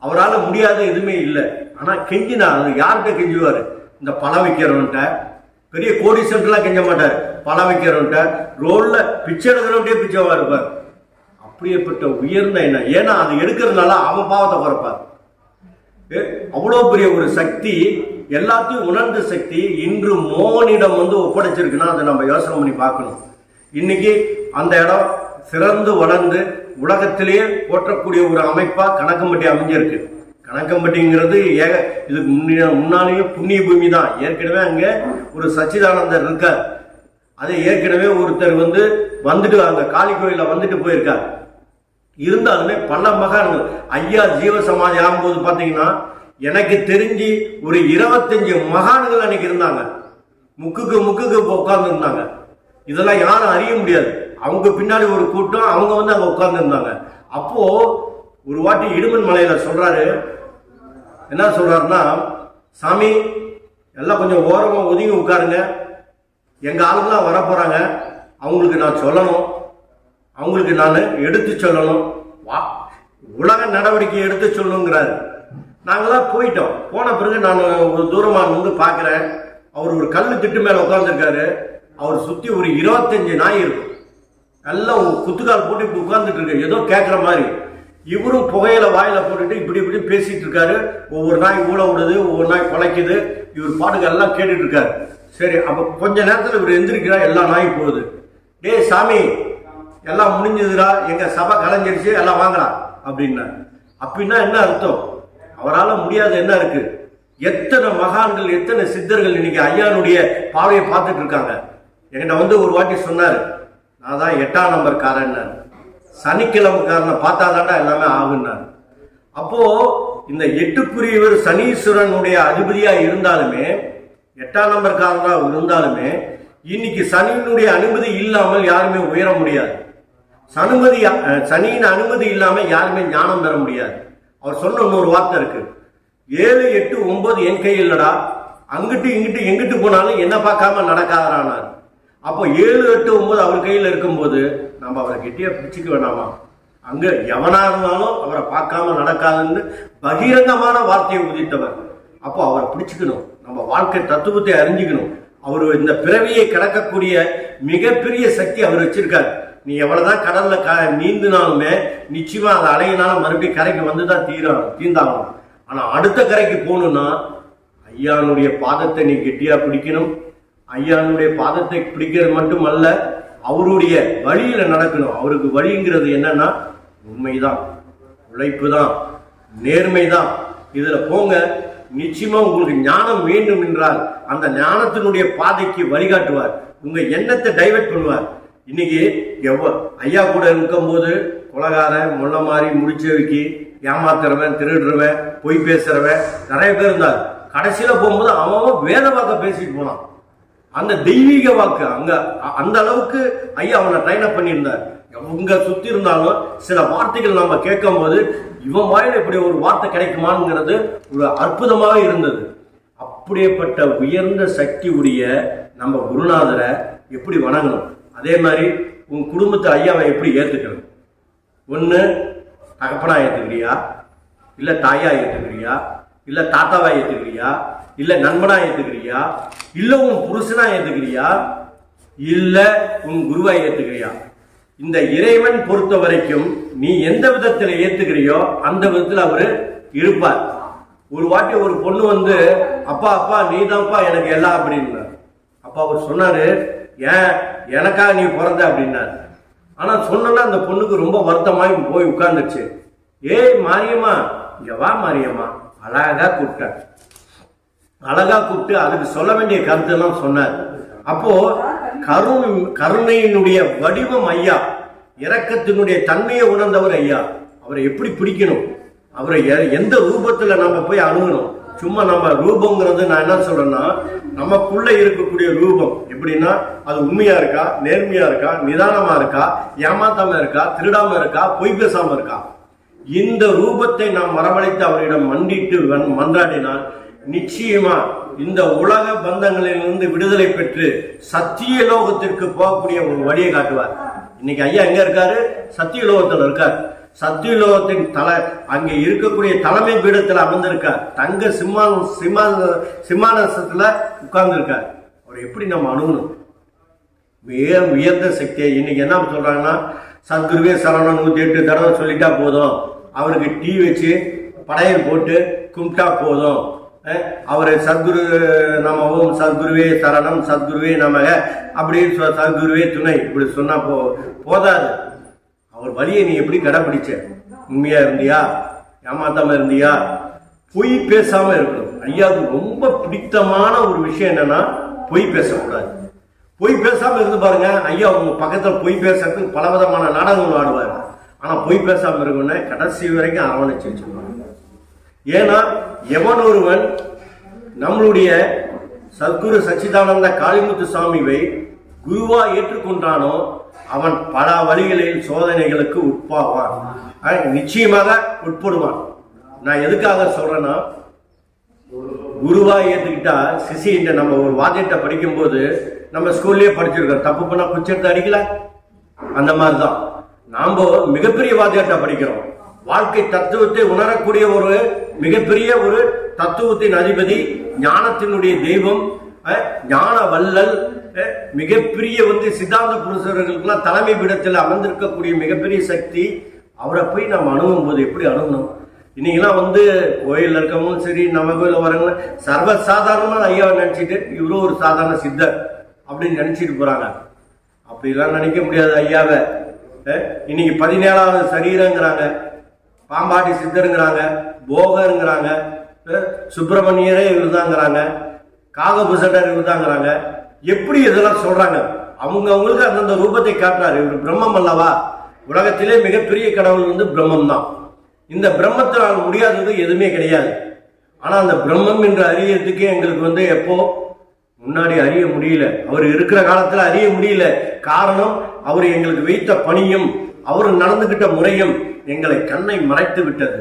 அவரால் முடியாத எதுவுமே இல்லை. ஆனா கெஞ்சினா அது யார்கிட்ட கெஞ்சுவாரு? இந்த பழம் வைக்கிறவன்ட்ட, பெரிய கோடீஸ்வரன்லாம் கெஞ்ச மாட்டார். பழம் வைக்கிறவன்ட்ட, ரோட்ல பிச்சை எடுக்கிறவன்ட்டே பிச்சைவா இருப்பார். அப்படியேப்பட்ட உயர்ந்த என்ன, ஏன்னா அது எடுக்கிறதுனால அவன் பாவத்தை குறைப்பார். அவ்வளவு பெரிய ஒரு சக்தி, எல்லாத்தையும் உணர்ந்த சக்தி இன்று மோகனிடம் ஒப்படைச்சிருக்குன்னா அதை நம்ம யோசனை பண்ணி பார்க்கணும். இன்னைக்கு அந்த இடம் சிறந்து வளர்ந்து உலகத்திலேயே போற்றக்கூடிய ஒரு அமைப்பா கணக்கம்பட்டி அமைஞ்சிருக்கு. கணக்கம்பட்டிங்கிறது இதுக்கு முன்னாலேயே புண்ணிய பூமி தான். ஏற்கனவே அங்க ஒரு சச்சிதானந்தர் இருக்கார். அதை ஏற்கனவே ஒருத்தர் வந்துட்டு அந்த காளி கோயில வந்துட்டு போயிருக்கார். இருந்தாலுமே பல மகான்கள் ஐயா ஜீவ சமாதி ஆகும்போது பாத்தீங்கன்னா எனக்கு தெரிஞ்சு ஒரு 25 மகான்கள் அன்னைக்கு இருந்தாங்க. முக்குக்கு உட்கார்ந்து இருந்தாங்க. இதெல்லாம் யாரும் அறிய முடியாது. அவங்க பின்னாடி ஒரு கூட்டம், அவங்க அங்க உட்கார்ந்து இருந்தாங்க. அப்போ ஒரு வாட்டி இடுமன் மலையில சொல்றாரு, என்ன சொல்றாருன்னா, சாமி எல்லாம் கொஞ்சம் ஓரமா ஒதுங்கி உட்காருங்க, எங்க ஆளுங்கெல்லாம் வர போறாங்க, அவங்களுக்கு நான் சொல்லணும், அவங்களுக்கு நான் எடுத்து சொல்லணும், உலக நடவடிக்கை எடுத்து சொல்லணுங்கிறாரு. நாங்களாம் போயிட்டோம். போன பிறகு நான் ஒரு தூரமா பாக்குறேன். அவர் ஒரு கல்லு திட்டு மேல உட்கார்ந்துருக்காரு. அவர் சுத்தி ஒரு 25 நாய் இருக்கும். எல்லாம் குத்துக்கால் போட்டு இப்படி உட்கார்ந்துட்டு இருக்கு, ஏதோ கேட்கிற மாதிரி. இவரும் புகையில வாயில போட்டுட்டு இப்படி பேசிட்டு இருக்காரு. ஒவ்வொரு நாய் ஊழ விடுது, ஒவ்வொரு நாய் குலைக்குது. இவர் பாட்டுக்கு எல்லாம் கேட்டுட்டு இருக்காரு. சரி, அப்ப கொஞ்ச நேரத்துல இவர் எந்திரிக்கிறா, எல்லா நாய் போகுது. டே சாமி, எல்லாம் முடிஞ்சதுடா, எங்க சபை கலைஞ்சிருச்சு, எல்லாம் வாங்கலாம் அப்படின்னா. அப்படின்னா என்ன அர்த்தம்? அவரால் முடியாது என்ன இருக்கு? எத்தனை மகான்கள், எத்தனை சித்தர்கள் இன்னைக்கு ஐயானுடைய பாவையை பார்த்துட்டு இருக்காங்க. என்கிட்ட ஒரு வாட்டி சொன்னாரு, நான் தான் 8ஆம் நம்பர் காரன், சனிக்கிழமைக்காரனை பார்த்தாதாண்டா எல்லாமே ஆகுன்னாரு. அப்போ இந்த 8க்குரியவர் சனீஸ்வரனுடைய அதிபதியா இருந்தாலுமே, 8ஆம் நம்பர் காரனா இருந்தாலுமே, இன்னைக்கு சனியினுடைய அனுமதி இல்லாமல் யாருமே உயர முடியாது. சனியின் அனுமதி இல்லாம யாருமே ஞானம் பெற முடியாது. அவர் சொன்ன இன்னொரு வார்த்தை இருக்கு, 7, 8, 9 என் கையில் இல்லடா, அங்கிட்டு இங்கிட்டு எங்கிட்டு போனாலும் என்ன பார்க்காம நடக்காதானார். அப்போ 7, 8, 9 அவர் கையில் இருக்கும்போது நம்ம அவரை கெட்டியா பிடிச்சிக்க வேண்டாமா? அங்க எவனா இருந்தாலும் அவரை பார்க்காம நடக்காதுன்னு பகிரங்கமான வார்த்தையை உதித்தவர். அப்போ அவரை பிடிச்சுக்கணும், நம்ம வாழ்க்கை தத்துவத்தை அறிஞ்சுக்கணும். அவரு இந்த பிறவியை கடக்கக்கூடிய மிகப்பெரிய சக்தி அவர் வச்சிருக்காரு. நீ எவ்வளவுதான் கடல்ல நீந்தினாலுமே நிச்சயமா அந்த அலையினால மறுபடியும் கரைக்கு வந்துதான் தீர்ந்தாகணும். ஆனா அடுத்த கரைக்கு போகணும்னா ஐயானுடைய பாதத்தை நீ கெட்டியா பிடிக்கணும். ஐயானுடைய பாதத்தை பிடிக்கிறது மட்டுமல்ல, அவருடைய வழியில நடக்கணும். அவருக்கு வழிங்கிறது என்னன்னா உண்மைதான், உழைப்பு தான், நேர்மைதான். இதுல போங்க, நிச்சயமா உங்களுக்கு ஞானம் வேண்டும் என்றால் அந்த ஞானத்தினுடைய பாதைக்கு வழிகாட்டுவார். உங்க எண்ணத்தை டைவர்ட் பண்ணுவார். இன்னைக்கு ஐயா கூட இருக்கும் போது கொலகாரன், முள்ள மாதிரி முடிச்சவைக்கு ஏமாத்துறவன், திருடுறவன், பொய் பேசுறவன் நிறைய பேர் இருந்தார். கடைசியில போகும்போது அவன் வேத வாக்க பேசிட்டு போனான். அந்த தெய்வீக வாக்கு அங்க அந்த அளவுக்கு ஐயா அவனை ட்ரைன் அப் பண்ணியிருந்தார். அவங்க சுத்தி இருந்தாலும் சில வார்த்தைகள் நாம கேட்கும் போது இவன் வாயில இப்படி ஒரு வார்த்தை கிடைக்குமாங்கிறது ஒரு அற்புதமாக இருந்தது. அப்படியேப்பட்ட உயர்ந்த சக்தி உடைய நம்ம குருநாதரை எப்படி வணங்கணும், அதே மாதிரி உன் குடும்பத்தை ஐயாவை எப்படி ஏத்துக்கணும். ஒண்ணு தகப்பனா ஏத்துக்கிறியா, இல்ல தாயா ஏத்துக்கிறியா, இல்ல தாத்தாவா ஏத்துக்கிறியா, இல்ல நண்பனா ஏத்துக்கிறியா, இல்ல உன் புருஷனா ஏத்துக்கிறியா, இல்ல உன் குருவா ஏத்துக்கிறியா. இந்த இறைவன் பொறுத்த வரைக்கும் நீ எந்த விதத்துல ஏத்துக்கிறியோ அந்த விதத்துல அவரு இருப்பார். ஒரு வாட்டி ஒரு பொண்ணு வந்து அப்பா அப்பா நீ தான்ப்பா எனக்கு எல்லாம் அப்படின்னு. அப்பா அவர் சொன்னாரு, ஏன் எனக்காக நீ பிறந்த அப்படின்னாரு. ஆனா சொன்னா அந்த பொண்ணுக்கு ரொம்ப வருத்தமாய் போய் உட்கார்ந்துச்சு. ஏய் மாரியம்மா இங்க வா மாரியம்மா, அழகா கூப்பிட்டார். அழகா கூப்பிட்டு அதுக்கு சொல்ல வேண்டிய கருத்து எல்லாம் சொன்னார். அப்போ கருணையினுடைய வடிவம் ஐயா, இரக்கத்தினுடைய தன்மையை உணர்ந்தவர் ஐயா. அவரை எப்படி பிடிக்கணும், அவரை எந்த ரூபத்துல நம்ம போய் அணுகணும். சும்மா நம்ம ரூபங்கிறது நான் என்ன சொல்றேன்னா, நமக்குள்ள இருக்கக்கூடிய ரூபம் எப்படின்னா அது உண்மையா இருக்கா, நேர்மையா இருக்கா, நிதானமா இருக்கா, ஏமாத்தாம இருக்கா, திருடாம இருக்கா, பொய் பேசாம இருக்கா. இந்த ரூபத்தை நாம் வரவழைத்து அவரிடம் மண்டிட்டு மன்றாடினால் நிச்சயமா இந்த உலக பந்தங்களிலிருந்து விடுதலை பெற்று சத்திய லோகத்திற்கு போகக்கூடிய ஒரு வழியை காட்டுவார். இன்னைக்கு ஐயா எங்க இருக்காரு? சத்திய லோகத்தில் இருக்கார். சத்திய லோகத்தின் அங்கே இருக்கக்கூடிய தலைமை பீடத்தில் அமர்ந்திருக்கார். தங்க சிம்மாசனத்துல உட்கார்ந்து இருக்கார். அவர் எப்படி நம்ம அணுகணும்? மிக உயர்ந்த சக்தியை இன்னைக்கு என்ன சொல்றாங்கன்னா, சத்குருவே சரவணன் 108 தடவை சொல்லிட்டா போதும், அவருக்கு டீ வச்சு படையல் போட்டு கும்பிட்டா போதும், அவரை சத்குரு நம ஓம் சத்குருவே சரணம் சத்குருவே நமக அப்படின்னு சத்குருவே துணை இப்படி சொன்னா போதாது. அவர் வழியை நீ எப்படி கடைபிடிச்ச? உண்மையா இருந்தியா, ஏமாத்தாம இருந்தியா, பொய் பேசாம இருக்கணும். ஐயாவுக்கு ரொம்ப பிடித்தமான ஒரு விஷயம் என்னன்னா பொய் பேசக்கூடாது. பொய் பேசாம இருந்து பாருங்க, ஐயா உங்க பக்கத்துல பொய் பேசுறதுக்கு பலவிதமான நாடகங்கள் ஆடுவார். ஆனா பொய் பேசாம இருக்கணும்னா கடைசி வரைக்கும் அரவணைச்சு வச்சுக்கணும். ஏன்னா எவன் ஒருவன் நம்மளுடைய சத்குரு சச்சிதானந்த காளிமுத்து சுவாமியை குருவா ஏற்றுக்கொண்டானோ அவன் பல வழிகளில் சோதனைகளுக்கு உட்பாவான், நிச்சயமாக உட்படுவான். நான் எதுக்காக சொல்றேன்னா, குருவா ஏற்றுக்கிட்டா சிசின்ற நம்ம ஒரு வாத்தியத்தை படிக்கும் போது நம்ம ஸ்கூல்லயே படிச்சிருக்கோம், தப்பு பண்ணா குச்செடுத்து அடிக்கல. அந்த மாதிரிதான் நாம மிகப்பெரிய வாத்தியத்தை படிக்கிறோம். வாழ்க்கை தத்துவத்தை உணரக்கூடிய ஒரு மிகப்பெரிய ஒரு தத்துவத்தின் அதிபதி, ஞானத்தினுடைய தெய்வம், ஞான வல்லல், மிகப்பெரிய சித்தாந்த புருஷர்களுக்கெல்லாம் தலைமை பீடத்தில் அமர்ந்திருக்கக்கூடிய மிகப்பெரிய சக்தி. அவரை போய் நம்ம அணுகும் போது எப்படி அணுகணும்? இன்னைக்கெல்லாம் கோயில் இருக்கவங்களும் சரி, நம்ம கோயில வரவங்க சர்வசாதாரணமா ஐயாவை நினைச்சிட்டு இவ்வளவு ஒரு சாதாரண சித்தர் அப்படின்னு நினைச்சிட்டு போறாங்க. அப்படிலாம் நினைக்க முடியாது ஐயாவை. இன்னைக்கு 17வது சரீரங்கிறாங்க, பாம்பாட்டி சித்தருங்கிறாங்க, போகருங்கிறாங்க, சுப்பிரமணியரே இவருதாங்கிறாங்க, காகபுசண்டர் இவருதாங்கிறாங்க. எப்படி இதெல்லாம் சொல்றாங்க? அவங்களுக்கு அந்தந்த ரூபத்தை காட்டுறாரு. இவர் பிரம்மம் அல்லவா? உலகத்திலே மிகப்பெரிய கடவுள் பிரம்மம் தான். இந்த பிரம்மத்தினால் முடியாதது எதுவுமே கிடையாது. ஆனா அந்த பிரம்மம் என்று அறியறதுக்கு எங்களுக்கு எப்போ முன்னாடி அறிய முடியல. அவர் இருக்கிற காலத்துல அறிய முடியல. காரணம், அவர் எங்களுக்கு வைத்த பணியும் அவர் நடந்துகிட்ட முறையும் எங்களை கண்ணை மறைத்து விட்டது.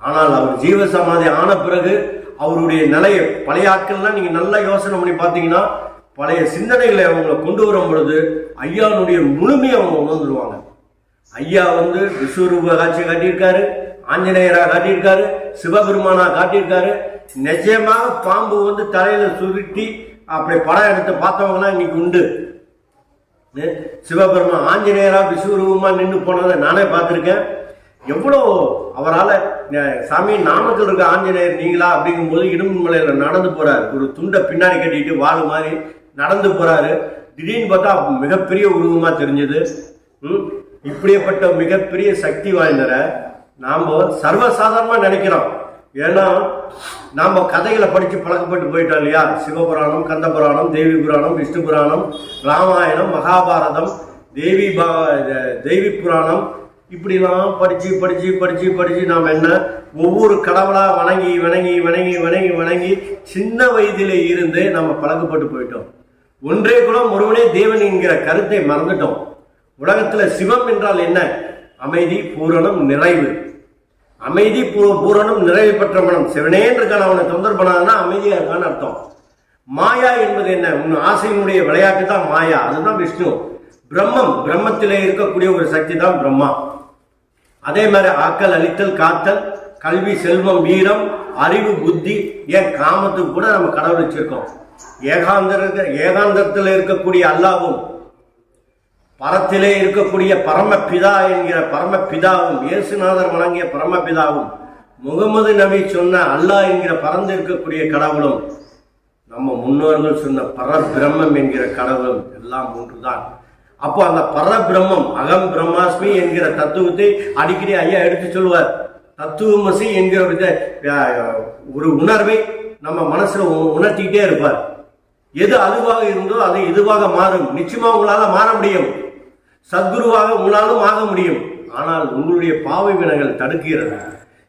ஆனால் அவர் ஜீவசமாதி ஆன பிறகு அவருடைய நிலையை பழைய ஆட்கள்லாம் நீங்க நல்லா யோசனை பண்ணி பார்த்தீங்கன்னா, பழைய சிந்தனைகளை அவங்களை கொண்டு வரும் பொழுது ஐயாவுடைய முழுமையை அவங்க உணர்ந்துருவாங்க. ஐயா விஸ்வரூப காட்சி காட்டியிருக்காரு, ஆஞ்சநேயரா காட்டியிருக்காரு, சிவபெருமானா காட்டியிருக்காரு. நிச்சயமாக பாம்பு தலையில சுருட்டி அப்படி படம் எடுத்து பார்த்தவங்கன்னா இன்னைக்கு உண்டு. சிவபெருமான் ஆஞ்சநேயரா விஸ்வரூபமா நின்று போனதை நானே பார்த்திருக்கேன். எவ்வளோ அவரால் சாமி நாமக்கல் இருக்க ஆஞ்சநேயர் நீங்களா அப்படிங்கும் போது இடுமலையில நடந்து போறாரு. ஒரு துண்டை பின்னாடி கட்டிட்டு வாழு மாதிரி நடந்து போறாரு. திடீர்னு பார்த்தா மிகப்பெரிய உருவமா தெரிஞ்சது. இப்படிப்பட்ட மிகப்பெரிய சக்தி வாய்ந்தரை நாம சர்வசாதாரணமா நினைக்கிறோம். ஏன்னா நாம கதைகளை படிச்சு பழக்கப்பட்டு போயிட்டோம் இல்லையா? சிவபுராணம், கந்த புராணம், தேவி புராணம், விஷ்ணு புராணம், ராமாயணம், மகாபாரதம், தேவி புராணம், இப்படிலாம் படிச்சு படிச்சு படிச்சு படிச்சு நாம் என்ன ஒவ்வொரு கடவுளா வணங்கி வணங்கி வணங்கி வணங்கி வணங்கி சின்ன வயதிலே இருந்து நம்ம பழக்கப்பட்டு போயிட்டோம். ஒன்றே குலம் ஒருவனே தேவன் என்கிற கருத்தை மறந்துட்டோம். உலகத்துல சிவம் என்றால் என்ன? அமைதி, பூரணம், நிறைவு. அமைதி, பூரணம், நிறைவு பெற்ற மனம். சிவனே இருக்கான அவனை தொந்தர் பண்ணாதுன்னா அமைதியா இருக்கான்னு அர்த்தம். மாயா என்பது என்ன? உன் ஆசையினுடைய விளையாட்டு தான் மாயா, அதுதான் விஷ்ணு. பிரம்மம், பிரம்மத்திலே இருக்கக்கூடிய ஒரு சக்தி தான் பிரம்மா. அதே மாதிரி ஆக்கல், அழித்தல், காத்தல், கல்வி, செல்வம், வீரம், அறிவு, புத்தி, ஏன் காமத்துக்கு கூட நம்ம கடவுள் வச்சிருக்கோம். ஏகாந்தத்தில் இருக்கக்கூடிய அல்லாவும், பரத்திலே இருக்கக்கூடிய பரமபிதா என்கிற பரமபிதாவும், இயேசுநாதர் வழங்கிய பரமபிதாவும், முகமது நபி சொன்ன அல்லாஹ் என்கிற பறந்து இருக்கக்கூடிய கடவுளும், நம்ம முன்னோர்கள் சொன்ன பரபிரம்மம் என்கிற கடவுளும் எல்லாம் ஒன்றுதான். அப்போ அந்த பரபிரம்மம், அகம் பிரம்மாஸ்மி என்கிற தத்துவத்தை அடிக்கடி ஐயா எடுத்து சொல்லுவார். தத்துவமசி என்கிற ஒரு உணர்வை நம்ம மனசுல உணர்த்திக்கிட்டே இருப்பார். எது அதுவாக இருந்தோ அது இதுவாக மாறும். நிச்சயமா உங்களால மாற முடியும். சத்குருவாக உங்களாலும் ஆக முடியும். ஆனால் உங்களுடைய பாவ வினைகள் தடுக்கிறது.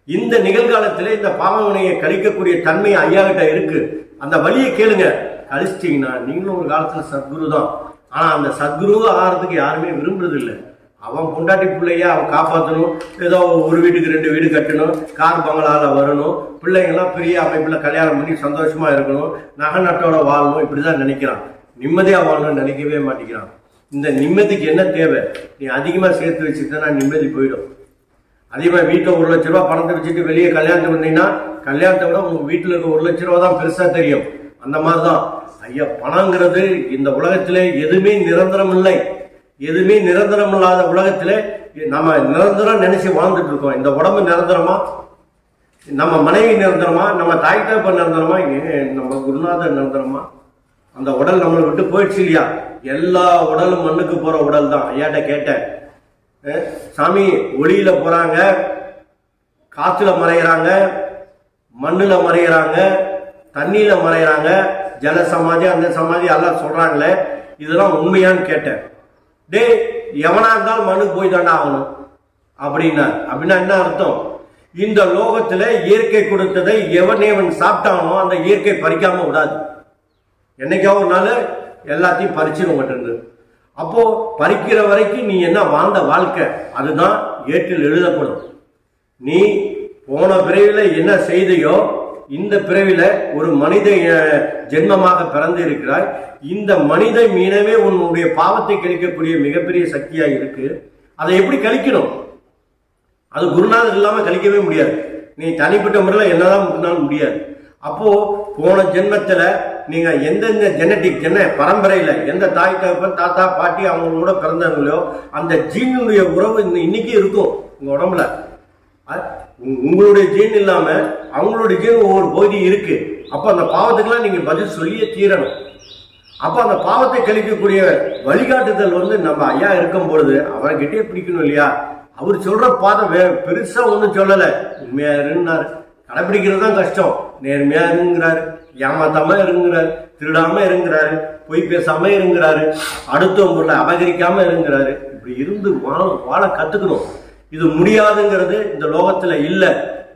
இந்த நிகழ்காலத்திலே இந்த பாவ வினையை கழிக்கக்கூடிய தன்மை ஐயா கிட்ட இருக்கு. அந்த வழியை கேளுங்க. கழிச்சிட்டீங்கன்னா நீங்களும் ஒரு காலத்துல சத்குரு தான். ஆனா அந்த சத்குருவா ஆகிறதுக்கு யாருமே விரும்புறது இல்லை. அவன் பொண்டாட்டி பிள்ளைய அவன் காப்பாற்றணும், ஏதோ ஒரு வீட்டுக்கு 2 வீடு கட்டணும், கார் பங்களால வரணும், பிள்ளைங்கெல்லாம் பெரிய அமைப்புல கல்யாணம் பண்ணி சந்தோஷமா இருக்கணும், நகை நட்டோட வாழணும், இப்படிதான் நினைக்கிறான். நிம்மதியா வாழணும்னு நினைக்கவே மாட்டேங்கிறான். இந்த நிம்மதிக்கு என்ன தேவை? நீ அதிகமா சேர்த்து வச்சுட்டா நிம்மதி போயிடும். அதிகமா வீட்டுல 1 லட்ச ரூபாய் பணத்தை வச்சுட்டு வெளியே கல்யாணத்துக்கு வந்தீங்கன்னா கல்யாணத்தை விட உங்க வீட்டுல இருக்க 1 லட்ச ரூபா தான் பெருசா தெரியும். அந்த மாதிரிதான் ஐயா, பணங்கிறது இந்த உலகத்திலே எதுவுமே நிரந்தரம் இல்லை. எதுவுமே நிரந்தரம் இல்லாத உலகத்துல நம்ம நிரந்தரம் நினைச்சு வாழ்ந்துட்டு இருக்கோம். இந்த உடம்பு நிரந்தரமா? நம்ம மனைவி நிரந்தரமா? நம்ம தாய் தகப்பன் நிரந்தரமா? நம்ம குருநாதர் நிரந்தரமா? அந்த உடல் நம்மளை விட்டு போயிடுச்சு இல்லையா? எல்லா உடலும் மண்ணுக்கு போற உடல் தான். ஐயாட்ட கேட்டேன், சாமி ஒளியில போறாங்க, காத்துல மறைகிறாங்க, மண்ணுல மறைகிறாங்க, தண்ணியில மறைகிறாங்க, ஜல சமாதி அந்த சமாதி எல்லாம் சொல்றாங்களே, இதெல்லாம் உண்மையான்னு கேட்டேன். டே, எவனா இருந்தாலும் மண்ணுக்கு போய் தாண்டா ஆகணும் அப்படின்னா என்ன அர்த்தம்? இந்த லோகத்துல இயற்கை கொடுத்ததை எவன் சாப்பிட்டானோ அந்த இயற்கை பறிக்காம விடாது. என்னைக்கோ ஒரு நாள் எல்லாத்தையும் பறிச்சிடும் மாட்டேங்குது. அப்போ பறிக்கிற வரைக்கும் நீ என்ன வாழ்ந்த வாழ்க்கை அதுதான் ஏட்டில் எழுதப்படும். நீ போன பிறவில என்ன செய்தையோ இந்த பிறவில ஒரு மனித ஜென்மமாக பிறந்து இருக்கிறாய். இந்த மனித மீனவே உன்னுடைய பாவத்தை கழிக்கக்கூடிய மிகப்பெரிய சக்தியா இருக்கு. அதை எப்படி கழிக்கணும்? அது குருநாதர் இல்லாம கழிக்கவே முடியாது. நீ தனிப்பட்ட முறையில் என்னதான் முன்னாலும் முடியாது. அப்போ போன ஜென்மத்துல நீங்க எந்தெந்த ஜெனட்டிக் பரம்பரையில எந்த தாய் தகப்பன் தாத்தா பாட்டி அவங்களோட பிறந்தவங்களோ அந்த ஜீனுடைய உறவு இன்னைக்கு இருக்கும் உங்க உடம்புல. உங்களுடைய ஜீன் இல்லாம அவங்களுடைய ஜீன் ஒவ்வொரு பகுதி இருக்கு. அப்ப அந்த பாவத்துக்கெல்லாம் நீங்க பதில் சொல்லியே தீரணும். அப்ப அந்த பாவத்தை கழிக்கக்கூடிய வழிகாட்டுதல் நம்ம ஐயா இருக்கும் பொழுது அவரை கிட்டே பிடிக்கணும் இல்லையா? அவர் சொல்ற பாதை பெருசா ஒண்ணும் சொல்லல. உண்மையா இருந்தாரு, கடைபிடிக்கிறது தான் கஷ்டம். நேர்மையா இருங்கிறாரு, ஏமாத்தாம இருங்கிறாரு, திருடாம இருங்கிறாரு, பொய் பேசாம இருங்கிறாரு, அடுத்தவங்க பொருளை அபகரிக்காம இருங்கிறாரு. இப்படி இருந்து வாழ கத்துக்கணும். இது முடியாதுங்கிறது இந்த லோகத்துல இல்ல.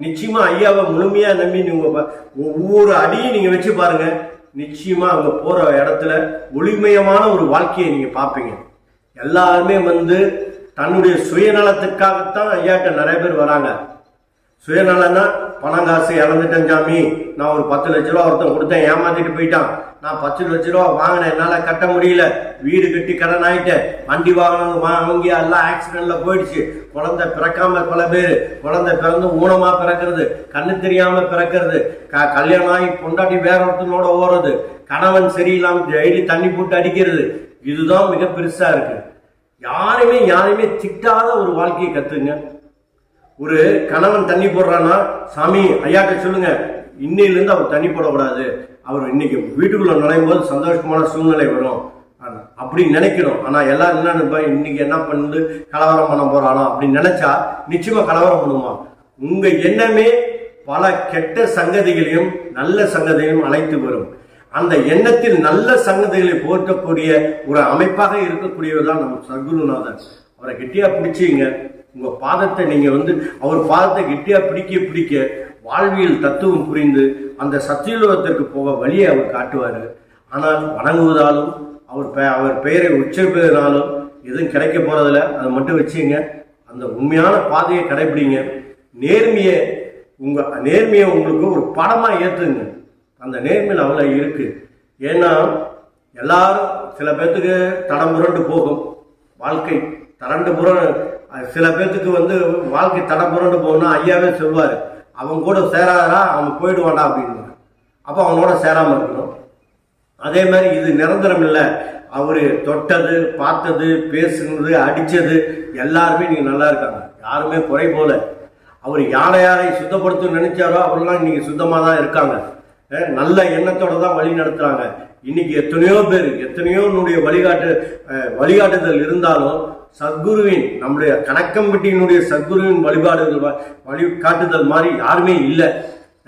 நிச்சயமா ஐயாவை முழுமையா நம்பி நீங்க ஒவ்வொரு அடியும் நீங்க வச்சு பாருங்க. நிச்சயமா அங்க போற இடத்துல ஒளிமயமான ஒரு வாழ்க்கையை நீங்க பார்ப்பீங்க. எல்லாருமே தன்னுடைய சுயநலத்துக்காகத்தான் ஐயாட்ட நிறைய பேர் வராங்க. சுயநலன்னா பணம் காசு இழந்துட்டேன் சாமி, நான் ஒரு 10 லட்ச ரூபா ஒருத்தன் கொடுத்தேன், ஏமாத்திட்டு போயிட்டான், நான் 10 லட்ச ரூபா வாங்கினேன், என்னால கட்ட முடியல, வீடு கட்டி கடன் ஆயிட்டேன், வண்டி வாகனம் வாங்கி எல்லாம் ஆக்சிடென்ட்ல போயிடுச்சு, குழந்தை பிறக்காம பல பேரு, குழந்தை பிறந்து ஊனமா பிறக்கிறது, கண்ணு தெரியாம பிறக்கிறது, கல்யாணம் ஆகி பொண்டாட்டி வேற ஒருத்தனோட ஓடுறது, கணவன் சரியில்லாம டெய்லி தண்ணி போட்டு அடிக்கிறது. இதுதான் மிக பெருசா இருக்கு. யாரையுமே திட்டாத ஒரு வாழ்க்கையை கத்துங்க. ஒரு கணவன் தண்ணி போடுறான்னா, சாமி ஐயாட்ட சொல்லுங்க, இன்னையிலிருந்து அவர் தண்ணி போடக்கூடாது, அவர் இன்னைக்கு வீட்டுக்குள்ள நுழையும் போது சந்தோஷமான சூழ்நிலை வரும் அப்படின்னு நினைக்கணும். ஆனா எல்லாரும் என்ன நினைப்பா, இன்னைக்கு என்ன பண்ணு கலவரம் பண்ண போறானோ அப்படின்னு நினைச்சா நிச்சயமா கலவரம் பண்ணுமா? உங்க எண்ணமே பல கெட்ட சங்கதிகளையும் நல்ல சங்கதிகளையும் அழைத்து வரும். அந்த எண்ணத்தில் நல்ல சங்கதிகளை போற்றக்கூடிய ஒரு அமைப்பாக இருக்கக்கூடியவர்தான் நம்ம சத்குருநாதர். அவரை கெட்டியா பிடிச்சிங்க. உங்க பாதத்தை நீங்க அவர் பாதத்தை கெட்டியா பிடிக்க வாழ்வியல் தத்துவம் புரிந்து அந்த சத்தியலோகத்திற்கு போக வழியை அவர் காட்டுவாரு. ஆனால் வணங்குவதாலும் அவர் பெயரை உச்சரிப்பதனாலும் எதுவும் கிடைக்க போறதில்ல. அதை மட்டும் வச்சுங்க. அந்த உண்மையான பாதையை கடைபிடிங்க. நேர்மையை உங்களுக்கு ஒரு படமா ஏத்துங்க. அந்த நேர்மையில் அவ்வளோ இருக்கு. ஏன்னா எல்லாரும் சில பேர்த்துக்கு தடம் புரண்டு போகும் வாழ்க்கை. சில பேர்த்துக்கு வாழ்க்கை தடம் புரண்டு போகணும்னா ஐயாவே சொல்லுவாரு, அவன் கூட சேராதரா, அவன் போயிடுவான்டா அப்படின்னு. அப்போ அவனோட சேராம இருக்கணும். அதே மாதிரி இது நிரந்தரம் இல்லை. அவரு தொட்டது, பார்த்தது, பேசுனது, அடிச்சது எல்லாருமே நீங்க நல்லா இருக்காங்க. யாருமே குறை போல. அவர் யாரை சுத்தப்படுத்த நினைச்சாரோ அவரெல்லாம் இன்னைக்கு சுத்தமா தான் இருக்காங்க. நல்ல எண்ணத்தோட தான் வழி நடத்துறாங்க. இன்னைக்கு எத்தனையோ பேர் வழிகாட்டுதல் இருந்தாலும் சத்குருவின், நம்முடைய கணக்கம்பட்டியினுடைய சத்குருவின் வழிகாட்டுதல் மாதிரி யாருமே இல்லை.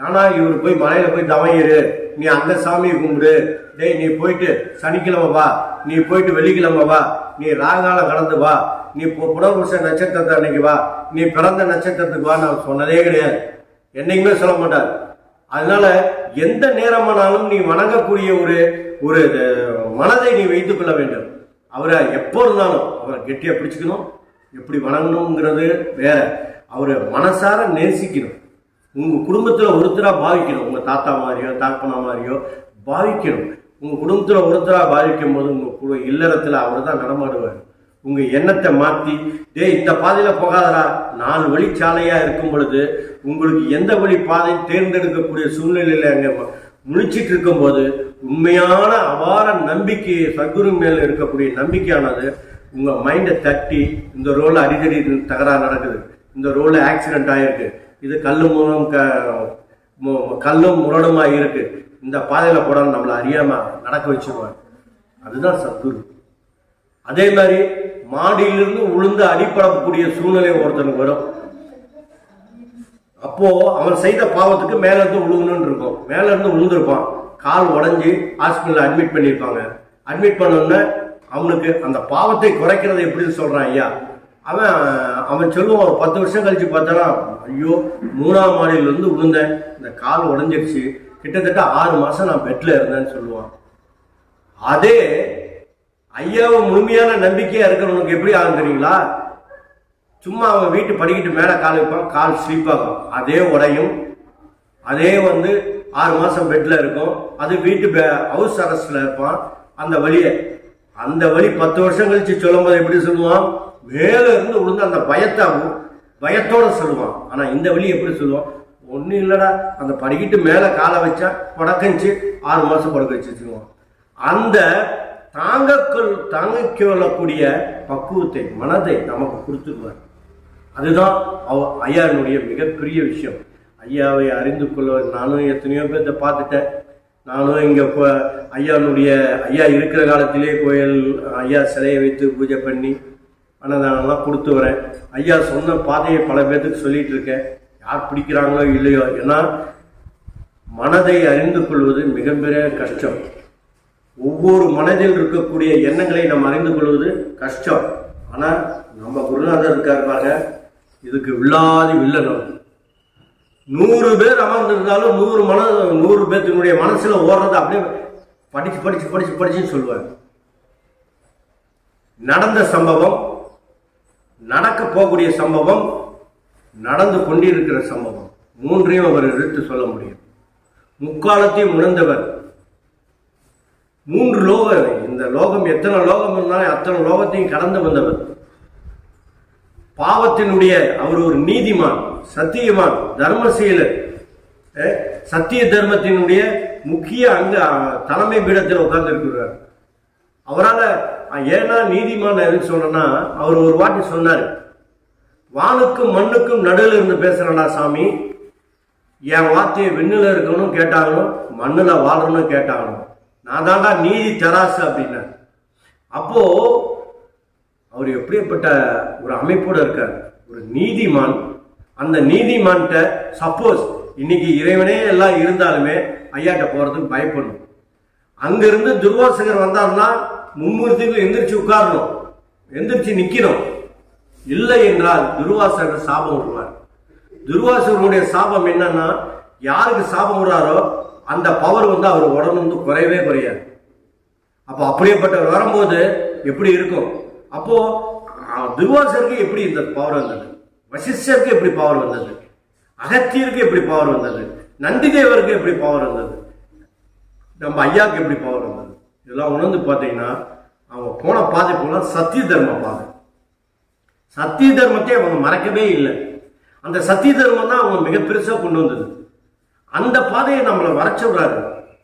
ஆனா இவர் போய் மலையில போய் தவையிரு, நீ அந்த சாமியை கும்பிடு, டேய் நீ போயிட்டு சனிக்கிழமை வா, நீ போயிட்டு வெள்ளிக்கிழமை வா, நீ ராகாலம் கடந்து வா, நீ புனர்பூச நட்சத்திரத்தை அன்னைக்கு வா, நீ பிறந்த நட்சத்திரத்துக்கு வா, நான் சொன்னதே கிடையாது. என்னைக்குமே சொல்ல மாட்டார். அதனால எந்த நேரமானாலும் நீ வணங்கக்கூடிய ஒரு மனதை நீ வைத்துக் கொள்ள வேண்டும். அவரை எப்போ இருந்தாலும் அவரை கெட்டியா பிடிச்சுக்கணும். எப்படி வணங்கணுங்கிறது வேற. அவரை மனசார நேசிக்கணும். உங்க குடும்பத்துல ஒருத்தரா பாவிக்கணும். உங்க தாத்தா மாதிரியோ தாப்பனா மாதிரியோ பாவிக்கணும். உங்க குடும்பத்துல ஒருத்தரா பாவிக்கும் போது உங்க இல்லறத்துல அவர் தான் நடமாடுவார். உங்க எண்ணத்தை மாத்தி, இந்த பாதையில போகாதரா, 4 வழி சாலையா இருக்கும் பொழுது உங்களுக்கு எந்த வழி பாதை தேர்ந்தெடுக்கக்கூடிய சூழ்நிலையில அங்க முழிச்சிட்டு இருக்கும் போது உண்மையான அபார நம்பிக்கை, சத்குரு மேல இருக்கக்கூடிய நம்பிக்கையானது உங்க மைண்டை தட்டி, இந்த ரோல்ல அடிக்கடி தகராறு நடக்குது, இந்த ரோல்ல ஆக்சிடென்ட் ஆயிருக்கு, இது கல்லும் முரடுமா இருக்கு, இந்த பாதையில போட நம்மளை அறியாம நடக்க வச்சிருவாங்க. அதுதான் சத்குரு. அதே மாதிரி மாடியிலிருந்து உளுந்து அடிப்படக்கூடிய சூழ்நிலை ஒருத்தனுக்கு வரும். அப்போ அவன் செய்த பாவத்துக்கு மேல இருந்து உழுகணும்னு இருக்கும். மேல இருந்து உளுந்திருப்பான், கால் உடஞ்சி ஹாஸ்பிட்டல் அட்மிட் பண்ணிருப்பாங்க. அட்மிட் பண்ணோன்னு அவனுக்கு அந்த பாவத்தை குறைக்கிறது எப்படின்னு சொல்றான் ஐயா. அவன் சொல்லுவான், ஒரு 10 வருஷம் கழிச்சு பார்த்தானா, ஐயோ 3ஆம் மாடியில இருந்து விழுந்தேன், இந்த கால் உடஞ்சிருச்சு, கிட்டத்தட்ட 6 மாசம் நான் பெட்ல இருந்தேன்னு சொல்லுவான். அதே ஐயாவை முழுமையான நம்பிக்கையா இருக்கிறவனுக்கு எப்படி ஆகும் தெரியுங்களா? சும்மா அவன் வீட்டு படிக்கிட்டு மேல கால் வைப்பான், கால் ஸ்லீப் ஆகும், அதே உடையும், அதே 6 மாசம் பெட்ல இருக்கும். அது வீட்டு ஹவுஸ் அரெஸ்ட்ல இருப்பான். அந்த வழி 10 வருஷம் கழிச்சு சொல்லும் போது எப்படி சொல்லுவான்? மேல இருந்து விழுந்து அந்த பயத்தோட சொல்லுவான். ஆனா இந்த வழி எப்படி சொல்லுவான்? ஒன்னும் இல்லடா, அந்த படிக்கிட்டு மேல காலை வச்சா படக்கஞ்சு 6 மாசம் படுக்க வச்சுருவான். அந்த தாங்கிக் கொள்ளக்கூடிய பக்குவத்தை, மனதை நமக்கு கொடுத்துருவார். அதுதான் ஐயானுடைய மிகப்பெரிய விஷயம். ஐயாவை அறிந்து கொள்ள நானும் எத்தனையோ பேர்த்த பார்த்துட்டேன். நானும் இங்க ஐயா இருக்கிற காலத்திலே கோயில் ஐயா சிலையை வைத்து பூஜை பண்ணி அன்னதானம்லாம் கொடுத்து வரேன். ஐயா சொன்ன பாதையை பல பேர்த்துக்கு சொல்லிட்டு இருக்கேன். யார் பிடிக்கிறாங்களோ இல்லையோ, ஏன்னா மனதை அறிந்து கொள்வது மிகப்பெரிய கஷ்டம். ஒவ்வொரு மனதில் இருக்கக்கூடிய எண்ணங்களை நம்ம அறிந்து கொள்வது கஷ்டம். ஆனா நம்ம குருநாதர் இருக்காரு, இதுக்கு வில்லாதி வில்லனம். 100 பேர் அமர்ந்திருந்தாலும் 100 பேர்த்தினுடைய மனசுல ஓடுறது அப்படியே படிச்சுன்னு சொல்லுவார். நடந்த சம்பவம், நடக்க போகக்கூடிய சம்பவம், நடந்து கொண்டிருக்கிற சம்பவம், 3ஐயும் அவர் எடுத்து சொல்ல முடியும். முக்காலத்தையும் உணர்ந்தவர். 3 லோகம். இந்த லோகம் எத்தனை லோகம் இருந்தாலும் அத்தனை லோகத்தையும் கடந்து வந்தவர். பாவத்தினுடைய அவர் ஒரு நீதிமான், சத்தியமான், தர்மசீலர், சத்திய தர்மத்தினுடைய முக்கிய தலைமை பீடத்தில் உட்கார்ந்து இருக்கிறார். அவரால் ஏன்னா நீதிமான் எதுக்கு சொல்றேன்னா, அவர் ஒரு வாட்டி சொன்னாரு, வானுக்கும் மண்ணுக்கும் நடுவில் இருந்து பேசுறா சாமி, என் வார்த்தையை விண்ணுல இருக்கணும் கேட்டாகணும், மண்ணுல வாழணும்னு கேட்டாகணும், நான் தாண்டா நீதி தராசு அப்படின்னா. அப்போ அவர் எப்படிப்பட்ட ஒரு அமைப்போட இருக்கார், ஒரு நீதிமான். அந்த நீதிமான்கிட்ட சப்போஸ் இன்னைக்கு இறைவனே எல்லாம் இருந்தாலுமே ஐயாட்ட போறதுக்கு பயப்படணும். அங்கிருந்து துர்வாசகர் வந்தார்னா மும்மூர்த்திகள் எந்திரிச்சு உட்காரணும், எந்திரிச்சு நிக்கணும். இல்லை என்றால் துர்வாசகர் சாபம் விடுவார். துர்வாசகருடைய சாபம் என்னன்னா, யாருக்கு சாபம் விடுறாரோ அந்த பவர் அவர் உடம்பு குறையவே குறையாது. அப்போ அப்படியேப்பட்டவர் வரும்போது எப்படி இருக்கும்? அப்போ துர்வாசருக்கு எப்படி இந்த பவர் வந்தது? வசிஷ்டருக்கு எப்படி பவர் வந்தது? அகத்தியருக்கு எப்படி பவர் வந்தது? நந்திதேவருக்கு எப்படி பவர் வந்தது? நம்ம ஐயாவுக்கு எப்படி பவர் வந்தது? இதெல்லாம் உணர்ந்து பார்த்தீங்கன்னா அவங்க போன பாதை போனா சத்திய தர்ம பாதை. சத்திய தர்மத்தை அவங்க மறக்கவே இல்லை. அந்த சத்திய தர்மம் தான் அவங்க மிக பெருசா கொண்டு வந்தது. அந்த பாதையை நம்மளை வரைச்சுடுறாரு.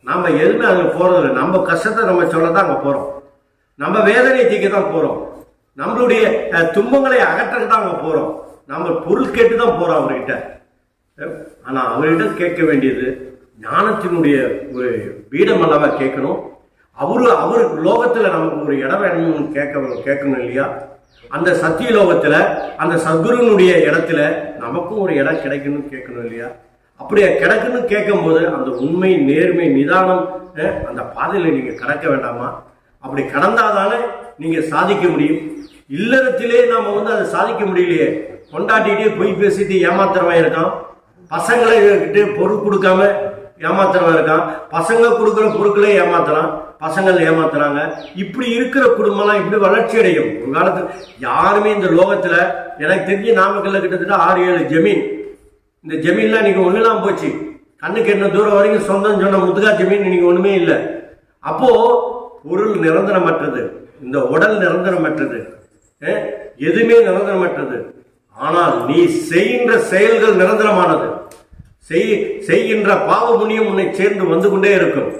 நாம எதுவுமே அங்க போறது, நம்ம கஷ்டத்தை நம்ம சொல்லதான் அங்க போறோம். நம்ம வேதனையை தீக்க தான் போறோம். நம்மளுடைய துன்பங்களை அகற்றக்கு தான் அங்க போறோம். நம்ம பொருள் கேட்டு தான் போறோம் அவர்கிட்ட. ஆனா அவர்கிட்ட கேட்க வேண்டியது ஞானத்தினுடைய ஒரு பீடம் அல்லவா கேட்கணும். அவரு லோகத்துல நமக்கு ஒரு இடம் வேணும்னு கேட்கணும் இல்லையா? அந்த சத்திய லோகத்துல அந்த சத்குருனுடைய இடத்துல நமக்கும் ஒரு இடம் கிடைக்கணும்னு கேட்கணும் இல்லையா? அப்படியே கிடைக்கணும் கேட்கும் போது அந்த உண்மை, நேர்மை, நிதானம் அந்த பாதையில நீங்க கடக்க வேண்டாமா? அப்படி கடந்தாதானே நீங்க சாதிக்க முடியும். இல்லறத்திலே நாம அதை சாதிக்க முடியலையே. கொண்டாட்டிகிட்டே பொய் பேசிட்டு ஏமாத்துறவன் இருக்கான். பசங்களை கிட்ட பொருள் கொடுக்காம ஏமாத்துறவன் இருக்கான். பசங்க கொடுக்குற பொருட்களே ஏமாத்துறான், பசங்கள் ஏமாத்துறாங்க. இப்படி இருக்கிற குடும்பம்லாம் இப்படி வளர்ச்சி அடையும். ஒரு காலத்துல யாருமே இந்த லோகத்துல, எனக்கு தெரிஞ்சு நாமக்கல்ல கிட்டத்தட்ட 6-7 ஜமீன். இந்த ஜமீன்லாம் நீங்க ஒண்ணுலாம் போச்சு. கண்ணுக்கு என்ன தூரம் வரைக்கும் சொந்தம் சொன்ன முதுகா ஜமீன் இன்னைக்கு ஒண்ணுமே இல்லை. அப்போ பொருள் நிரந்தரமற்றது, இந்த உடல் நிரந்தரமற்றது, எதுவுமே நிரந்தரமற்றது. ஆனால் நீ செய்கின்ற செயல்கள் நிரந்தரமானது. செய்கின்ற பாவ புண்ணியம் உன்னை சேர்ந்து வந்து கொண்டே இருக்கும்.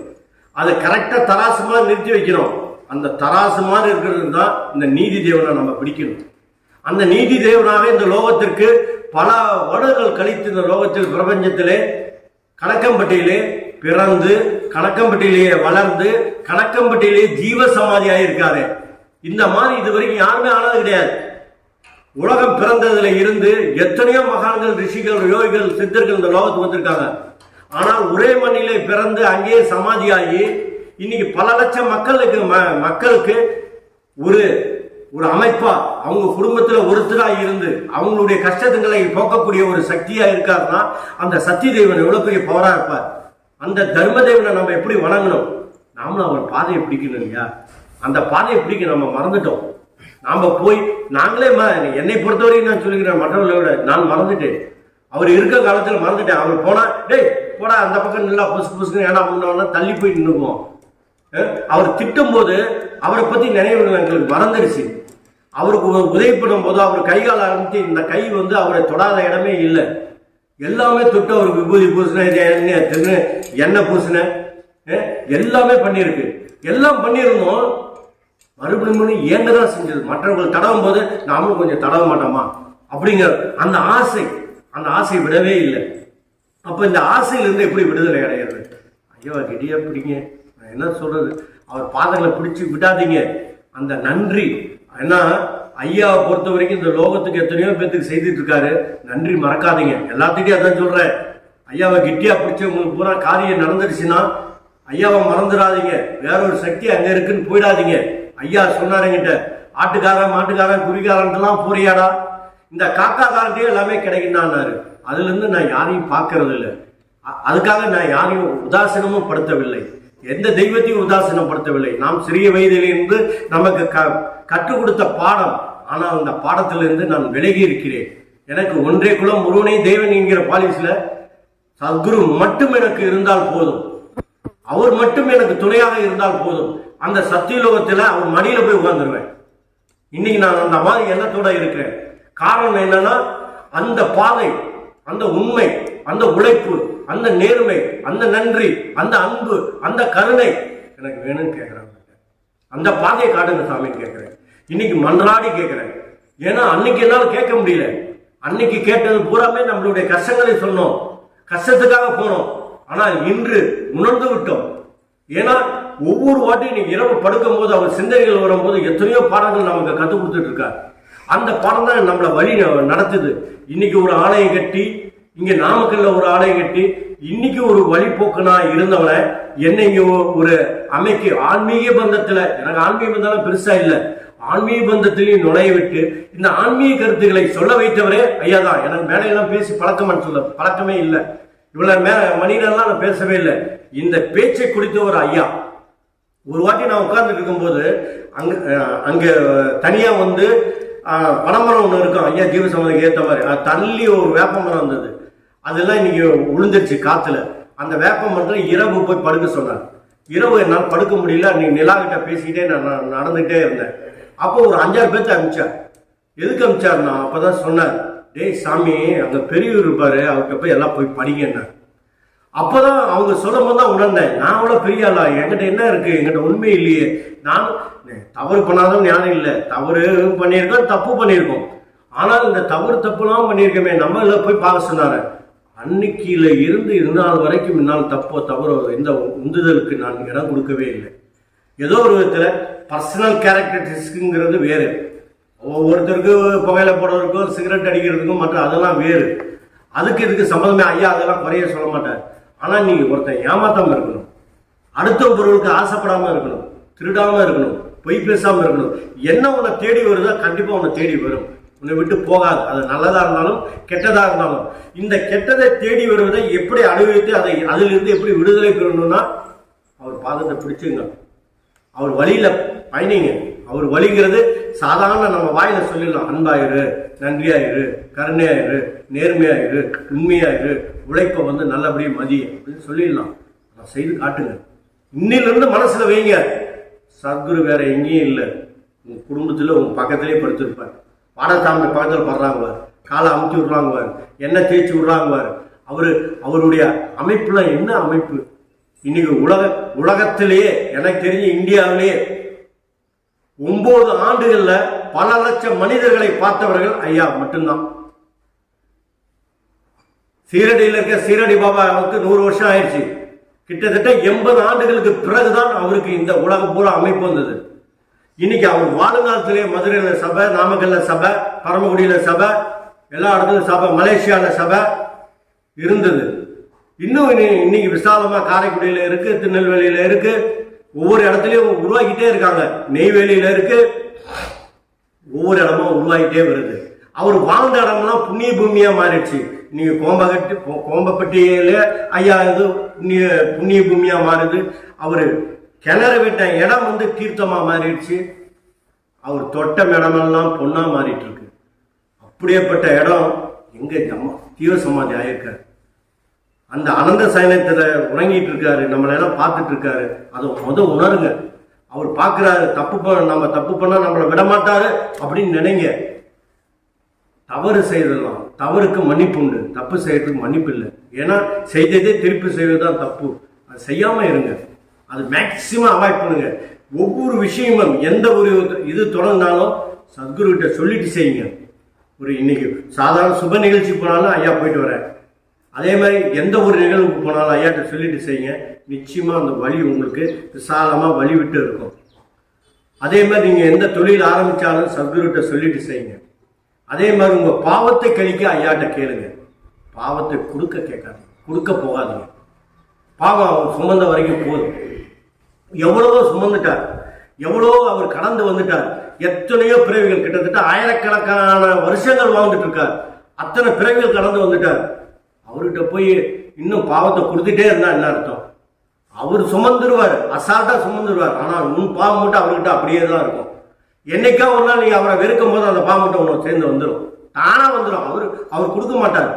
அதை கரெக்டா தராசு மாதிரி நிறுத்தி வைக்கணும். அந்த தராசு மாதிரி இருக்கிறது தான் இந்த நீதி தேவனை நம்ம பிடிக்கணும். அந்த நீதி தேவனாக இந்த லோகத்திற்கு பல வருடங்கள் கழித்து இந்த லோகத்தில் பிரபஞ்சத்திலே கணக்கம்பட்டியிலே பிறந்து, கணக்கம்பட்டியிலேயே வளர்ந்து, கணக்கம்பட்டியிலே ஜீவ சமாதி ஆயிருக்காரு. இந்த மாதிரி இதுவரைக்கும் யாருமே ஆனது கிடையாது. உலகம் பிறந்ததுல இருந்து எத்தனையோ மகான்கள், ரிஷிகள், யோகிகள், சித்தர்கள் இந்த லோகத்துக்கு வந்திருக்காங்க. ஆனால் ஒரே மண்ணிலே பிறந்து அங்கேயே சமாதியாகி இன்னைக்கு பல லட்சம் மக்களுக்கு ஒரு ஒரு அமைப்பா அவங்க குடும்பத்துல ஒருத்தரா இருந்து அவங்களுடைய கஷ்டங்களை போக்கக்கூடிய ஒரு சக்தியா இருக்காருன்னா அந்த சத்திய தேவன் எவ்வளவு பெரிய பவரா இருப்பார். அந்த தர்ம தேவனை நம்ம எப்படி வணங்கணும்? நாமளும் அவர் பாதையை பிடிக்கணும் இல்லையா? அந்த பாதையை பிடிக்க நம்ம மறந்துட்டோம். நாம போய் நாங்களே என்னை பொறுத்தவரைக்கும் நான் சொல்லிக்கிறேன், மற்றவர்களை விட நான் மறந்துட்டேன். அவர் இருக்க காலத்துல மறந்துட்டேன். அவர் போனா டேய் போடா அந்த பக்கம் நல்லா புசு புசுன்னு ஏன்னா முன்னா தள்ளி போய் நின்றுக்குவோம். அவர் திட்டும் போது அவரை பத்தி நினைவுகள் எங்களுக்கு மறந்துடுச்சு. அவருக்கு உதவி பண்ணும் போது அவர் கைகால ஆரம்பித்து இந்த கை அவரை தொடாத இடமே இல்லை. எல்லாமே தொட்டு அவருக்கு விபூதி பூசின, எண்ணெய் பூசின, எல்லாமே பண்ணியிருக்கு. எல்லாம் பண்ணியிருந்தோம். மறுபடியும் ஏங்கதான் செஞ்சது. மற்றவர்கள் தடவும் போது நாமளும் கொஞ்சம் தடவ மாட்டோமா அப்படிங்கிற அந்த ஆசை விடவே இல்லை. அப்ப இந்த ஆசையிலிருந்து எப்படி விடுதலை அடைகிறது? ஐயோ கிட்டியா பிடிங்க, நான் என்ன சொல்றது, அவர் பாதங்களை பிடிச்சு விடாதீங்க. அந்த நன்றி, ஏன்னா ஐயாவை பொறுத்த வரைக்கும் இந்த லோகத்துக்கு எத்தனையோ பேத்துக்கு செய்துட்டு இருக்காரு. நன்றி மறக்காதீங்க. எல்லாத்துக்கிட்டையும் அதான் சொல்றேன். ஐயாவை கிட்டியா பிடிச்ச உங்களுக்கு பூரா காரியம் நடந்துருச்சுன்னா ஐயாவை மறந்துடாதீங்க. வேற ஒரு சக்தி அங்க இருக்குன்னு போயிடாதீங்க. ஐயா சொன்னாருங்கிட்ட, ஆட்டுக்காரன், மாட்டுக்காரன், குறிக்காரன்லாம் போறியாடா, இந்த காக்காக்காரன்ட்டே எல்லாமே கிடைக்குன்னாரு. அதுல இருந்து நான் யாரையும் பார்க்கறது இல்லை. அதுக்காக நான் யாரையும் உதாசீனமும் படுத்தவில்லை, எந்த தெய்வத்தையும் உதாசீனப்படுத்தவில்லை. நாம் சிறிய வயதிலிருந்து நமக்கு கற்றுக் கொடுத்த பாடம். ஆனால் அந்த பாடத்திலிருந்து நான் விலகி இருக்கிறேன். எனக்கு ஒன்றே குலம் ஒருவனே தேவன் என்கிற பாலிசில சத்குரு மட்டும் எனக்கு இருந்தால் போதும், அவர் மட்டும் எனக்கு துணையாக இருந்தால் போதும். அந்த சத்தியலோகத்துல அவர் மடியில போய் உட்கார்ந்துருவேன். இன்னைக்கு நான் அந்த மாதிரி எண்ணத்தோட இருக்கிறேன். காரணம் என்னன்னா அந்த பாதை, அந்த உண்மை, அந்த உழைப்பு, அந்த நேர்மை, அந்த நன்றி, அந்த அன்பு, அந்த கருணை எனக்கு வேணும்னு கேட்கிறேன். அந்த பாதையை காட்டுங்க சாமின்னு கேட்கிறேன். இன்னைக்கு மன்றாடி கேட்கிறேன். ஏன்னா அன்னைக்கு என்னால கேட்க முடியல. அன்னைக்கு கேட்டது பூராமே நம்மளுடைய கஷ்டங்களை சொன்னோம், கஷ்டத்துக்காக போனோம். ஆனால் இன்று உணர்ந்து விட்டோம். ஏன்னா ஒவ்வொரு வாட்டியும் நீங்க இரவு படுக்கும் போது அவர் சிந்தனைகள் வரும்போது எத்தனையோ பாடங்கள் நமக்கு கற்றுக் கொடுத்துட்டு இருக்கார். அந்த பாடம் தான் நம்மளை வழி நடத்துது. இன்னைக்கு ஒரு ஆலயம் கட்டி, இங்க நாமக்கல்ல ஒரு ஆலயம் கட்டி, இன்னைக்கு ஒரு வழிபோக்கனா இருந்தவனை என்ன இங்க ஒரு அமைக்கு ஆன்மீக பந்தத்துல, எனக்கு ஆன்மீக பந்தம் பெருசா இல்ல, ஆன்மீக பந்தத்திலையும் நுழைய விட்டு இந்த ஆன்மீக கருத்துக்களை சொல்ல வைத்தவரே ஐயா தான். எனக்கு மேலையெல்லாம் பேசி பழக்கமே இல்லை. இவ்வளவு மணிலாம் நான் பேசவே இல்லை. இந்த பேச்சை குடித்த ஒரு ஐயா, ஒரு வாட்டி நான் உட்கார்ந்துட்டு இருக்கும்போது அங்க தனியா வந்து பனைமரம் ஒன்று இருக்கும், ஐயா ஜீவசமாதிக்கு ஏற்ற மாதிரி. அது தள்ளி ஒரு வேப்ப மரம் இருந்தது, அதெல்லாம் இன்னைக்கு விழுந்துருச்சு காத்துல. அந்த வேப்ப மரத்துல இரவு போய் படுக்க சொன்னார். இரவு என்னால் படுக்க முடியல. நீ நிலா கிட்ட பேசிக்கிட்டே நான் நடந்துகிட்டே இருந்தேன். அப்போ ஒரு 5-6 பேர்த்த அனுப்பிச்சார். எதுக்கு அனுப்பிச்சாருன்னா, அப்பதான் சொன்னார், டேய் சாமி, அங்க பெரியவர் இருப்பாரு, அவர்கிட்ட போய் எல்லாம் போய் படிங்க. அப்பதான் அவங்க சொல்லும் போது தான் உணர்ந்தேன், நான் அவ்வளவு பெரிய ஆளா, என்கிட்ட என்ன இருக்கு, என்கிட்ட உண்மை இல்லையே. நான் தவறு பண்ணாதான் ஞானம் இல்லை, தவறு பண்ணியிருக்கோம், தப்பு பண்ணியிருக்கோம். ஆனால் இந்த தவறு தப்புலாம் பண்ணியிருக்கோமே, நம்ம எல்லாம் போய் பார்க்க சொன்னாரு. அன்னைக்கில இருந்து இருந்தால் வரைக்கும் முன்னால் தப்போ தவறோ இந்த உந்துதலுக்கு நான் இடம் கொடுக்கவே இல்லை. ஏதோ ஒரு விதத்துல பர்சனல் கேரக்டரிஸ்டிக்ஸ்ங்கிறது வேறு. ஒவ்வொருத்தருக்கு புகையில போடுறதுக்கும் சிகரெட் அடிக்கிறதுக்கும் மற்ற அதெல்லாம் வேறு. அதுக்கு இதுக்கு சம்மந்தமே ஐயா அதெல்லாம் குறைய சொல்ல மாட்டார். ஆனா நீங்க ஒருத்தன் ஏமாத்தாம இருக்கணும், அடுத்த பொருளுக்கு ஆசைப்படாம இருக்கணும், திருடாம இருக்கணும், பொய் பேசாம இருக்கணும். என்ன உன்னை தேடி வருதோ கண்டிப்பா உன்னை தேடி வரும், உன்னை விட்டு போகாது. அது நல்லதா இருந்தாலும் கெட்டதா இருந்தாலும். இந்த கெட்டதை தேடி வருவதை எப்படி அனுபவித்து அதை அதிலிருந்து எப்படி விடுதலை பெறணும்னா, அவர் பாதத்தை பிடிச்சுங்க, அவர் வழியில பயணிங்க. அவர் வழிங்கிறது சாதாரண நம்ம வாயில சொல்லிடலாம், அன்பாயிரு, நன்றியாயிரு, கருணையாயிரு, நேர்மையாயிரு, உண்மையாயிரு, உழைப்பை வந்து நல்லபடியா மதி அப்படின்னு சொல்லிடலாம். நான் செய்து காட்டுங்க. இன்னிலிருந்து மனசுல வைங்க, சத்குரு வேற எங்கேயும் இல்லை, உங்க குடும்பத்துல உங்க பக்கத்திலே படுத்திருப்பார். பாடத்தாமி பக்கத்தில் படுறாங்க, காலை அமுத்தி விடுறாங்க, என்ன தேய்ச்சி விடுறாங்க. அவருடைய அமைப்புல என்ன அமைப்பு இன்னைக்கு உலகத்திலேயே எனக்கு தெரிஞ்ச இந்தியாவிலேயே 9 ஆண்டுகள்ல பல லட்சம் மனிதர்களை பார்த்தவர்கள் ஐயா மட்டும்தான். சீரடியில் இருக்க சீரடி பாபாவுக்கு 100 வருஷம் ஆயிடுச்சு. கிட்டத்தட்ட 80 ஆண்டுகளுக்கு பிறகுதான் அவருக்கு இந்த உலகம் பூரா அமைப்பு வந்தது. இன்னைக்கு அவர் வாழுங்காலத்திலே மதுரையில சபை, நாமக்கல்ல சபை, பரமக்குடியில சபை, எல்லா இடத்துலயும் சபை, மலேசியால சபை இருந்தது. இன்னும் இன்னைக்கு விசாலமா காரைக்குடியில இருக்கு, திருநெல்வேலியில இருக்கு, ஒவ்வொரு இடத்துலயும் உருவாக்கிட்டே இருக்காங்க. நெய்வேலியில இருக்கு, ஒவ்வொரு இடமும் உருவாகிட்டே வருது. அவர் வாழ்ந்த இடம்லாம் புண்ணிய பூமியா மாறிடுச்சு. நீங்க கோம்பப்பட்டியில ஐயா இது புண்ணிய பூமியா மாறுது. அவரு கிணறு விட்ட இடம் வந்து தீர்த்தமா மாறிடுச்சு. அவர் தொட்ட இடமெல்லாம் பொண்ணா மாறிட்டு இருக்கு. அப்படியேப்பட்ட இடம் எங்க ஜீவ சமாதி ஆயிருக்காரு. அந்த அனந்த சயனத்துல உறங்கிட்டு இருக்காரு, நம்மள எல்லாம் பார்த்துட்டு இருக்காரு. அதை உணருங்க. அவர் பார்க்கிறாரு, நம்ம தப்பு பண்ணா நம்மளை விட மாட்டாரு அப்படின்னு நினைங்க. தவறு செய்தலாம், தவறுக்கு மன்னிப்பு உண்டு, தப்பு செய்யறதுக்கு மன்னிப்பு இல்லை. ஏன்னா செய்ததே திருப்பி செய்வதுதான் தப்பு. அது செய்யாம இருங்க, அது மேக்சிமம் அவாய்ட் பண்ணுங்க. ஒவ்வொரு விஷயமும் எந்த ஒரு இது தொடர்ந்தாலும் சத்குரு கிட்ட சொல்லிட்டு செய்யுங்க. ஒரு இன்னைக்கு சாதாரண சுப நிகழ்ச்சி போனாலும் ஐயா போயிட்டு வரேன், அதே மாதிரி எந்த ஒரு நிகழ்வுக்கு போனாலும் ஐயாட்ட சொல்லிட்டு செய்யுங்க. நிச்சயமா அந்த வழி உங்களுக்கு விசாலமா வழி விட்டு இருக்கும். அதே மாதிரி நீங்க எந்த தொழில் ஆரம்பிச்சாலும் சத்குருட்ட சொல்லிட்டு செய்யுங்க. அதே மாதிரி உங்க பாவத்தை கழிக்க ஐயாட்ட கேளுங்க. பாவத்தை கொடுக்க கேட்காதீங்க, கொடுக்க போகாதீங்க. பாவம் அவர் சுமந்த வரைக்கும் போதும். எவ்வளவோ சுமந்துட்டார், எவ்வளவோ அவர் கடந்து வந்துட்டார். எத்தனையோ பிறவிகள், கிட்டத்தட்ட ஆயிரக்கணக்கான வருஷங்கள் வாழ்ந்துட்டு இருக்கார். அத்தனை பிறவிகள் கடந்து வந்துட்டார். அவர்கிட்ட போய் இன்னும் பாவத்தை கொடுத்துட்டே இருந்தா என்ன அர்த்தம்? அவர் சுமந்துருவார், அசால்ட்டா சுமந்துருவார். ஆனா உன் பாவம் மட்டும் அவர்கிட்ட அப்படியே தான் இருக்கும். என்னைக்கா ஒரு நாள் நீங்க அவரை வெறுக்கும் போது அந்த பாவம் மட்டும் உனக்கு சேர்ந்து வந்துடும், தானா வந்துடும். அவர் கொடுக்க மாட்டார்.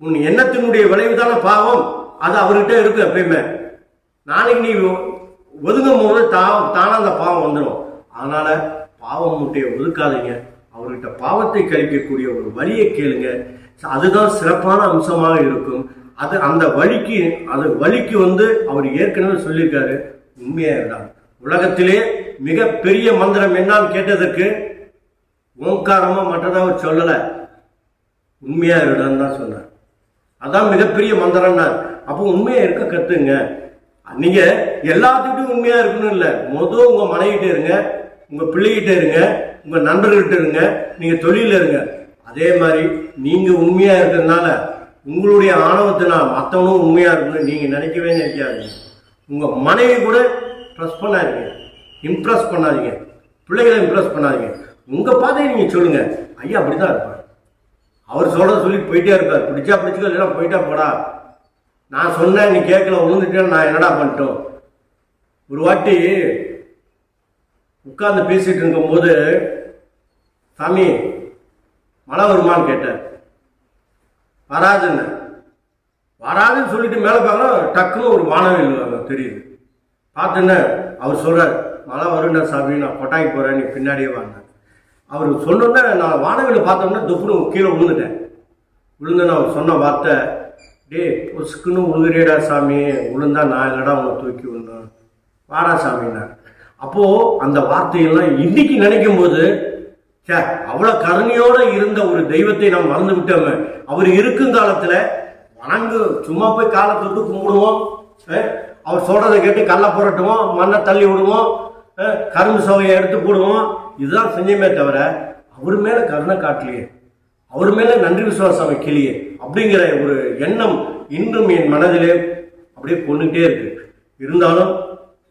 உன் எண்ணத்தினுடைய விளைவுதான பாவம், அது அவர்கிட்ட இருக்கும் எப்பயுமே. நாளைக்கு நீ ஒதுங்கும் போது தானா அந்த பாவம் வந்துடும். அதனால பாவம் முட்டையை ஒதுக்காதீங்க. அவர்கிட்ட பாவத்தை கழிக்கக்கூடிய ஒரு வழியை கேளுங்க. அதுதான் சிறப்பான அம்சமாக இருக்கும். அந்த வழிக்கு வந்து அவர் ஏற்கனவே சொல்லியிருக்காரு. உண்மையா இருந்தார். உலகத்திலே மிகப்பெரிய மந்திரம் என்னன்னு கேட்டதற்கு ஓங்காரமா மற்றதான் அவர் சொல்லல, உண்மையா இருந்தான்னு தான் சொன்னார். அதான் மிகப்பெரிய மந்திரம்னார். அப்போ உண்மையா இருக்க கத்துங்க. நீங்க எல்லாத்துக்கிட்டும் உண்மையா இருக்கணும் இல்ல, உங்க மனைவிட்ட இருங்க, உங்க பிள்ளைகிட்ட இருங்க, உங்க நண்பர்கிட்ட இருங்க, நீங்க தொழில இருங்க. அதே மாதிரி நீங்க உண்மையா இருக்கிறதுனால உங்களுடைய ஆணவத்தினால் மற்றவனும் உண்மையா இருக்கணும் நீங்க நினைக்கவே நினைக்காதீங்க. உங்க மனைவி கூட ப்ரெஸ் பண்ணாதீங்க, இம்ப்ரெஸ் பண்ணாதீங்க, பிள்ளைகளை இம்ப்ரெஸ் பண்ணாதீங்க. உங்க பாதையை நீங்க சொல்லுங்க. ஐயா அப்படிதான் இருப்பார். அவர் சொல்றத சொல்லி போயிட்டே இருப்பார். பிடிச்சா பிடிச்சிக்கோ, இல்லைன்னா போயிட்டா போடா, நான் சொன்னேன் நீ கேட்கல, விழுந்துட்டேன், நான் என்னடா பண்ணிட்டோம். ஒரு வாட்டி உட்கார்ந்து பேசிட்டு இருக்கும்போது, சாமி மழை வருமான்னு கேட்டார். வராதுன்னு வராதுன்னு சொல்லிட்டு மேலே பார்க்கலாம், டக்குன்னு ஒரு வானவில் தெரியுது. பார்த்துன்னு அவர் சொல்றார், மழை வருண்டா சாமி, நான் கொட்டாய்க்கு போறேன், நீ பின்னாடியே வாங்க. அவர் சொன்னோன்னே நான் வானவில் பார்த்தோம்னா துப்புன்னு கீழே விழுந்தேன்னு அவர் சொன்ன வார்த்தை, டே பொசுக்குன்னு விழுகுறியடா சாமி, விழுந்தா நான் இல்லடா உன்னை தூக்கி விழுந்தேன், வாடா சாமின்னார். அப்போ அந்த வார்த்தையெல்லாம் இன்னைக்கு நினைக்கும் போது, அவ்வளவு கருணையோட இருந்த ஒரு தெய்வத்தை நாம் மறந்து விட்டோமே. அவர் இருக்கும் காலத்துல சும்மா போய் காலை தொட்டு கும்பிடுவோம், அவர் சொல்றதை கேட்டு கல்லை புரட்டுவோம், மண்ணை தள்ளி விடுவோம், கரும்பு சோகையை எடுத்து போடுவோம், இதுதான் செஞ்சமே தவிர அவர் மேல கருணை காட்டலையே, அவர் மேல நன்றி விசுவாசம் வைக்கலையே அப்படிங்கிற ஒரு எண்ணம் இன்றும் என் மனதிலே அப்படியே கொண்டுகிட்டே இருக்கு. இருந்தாலும்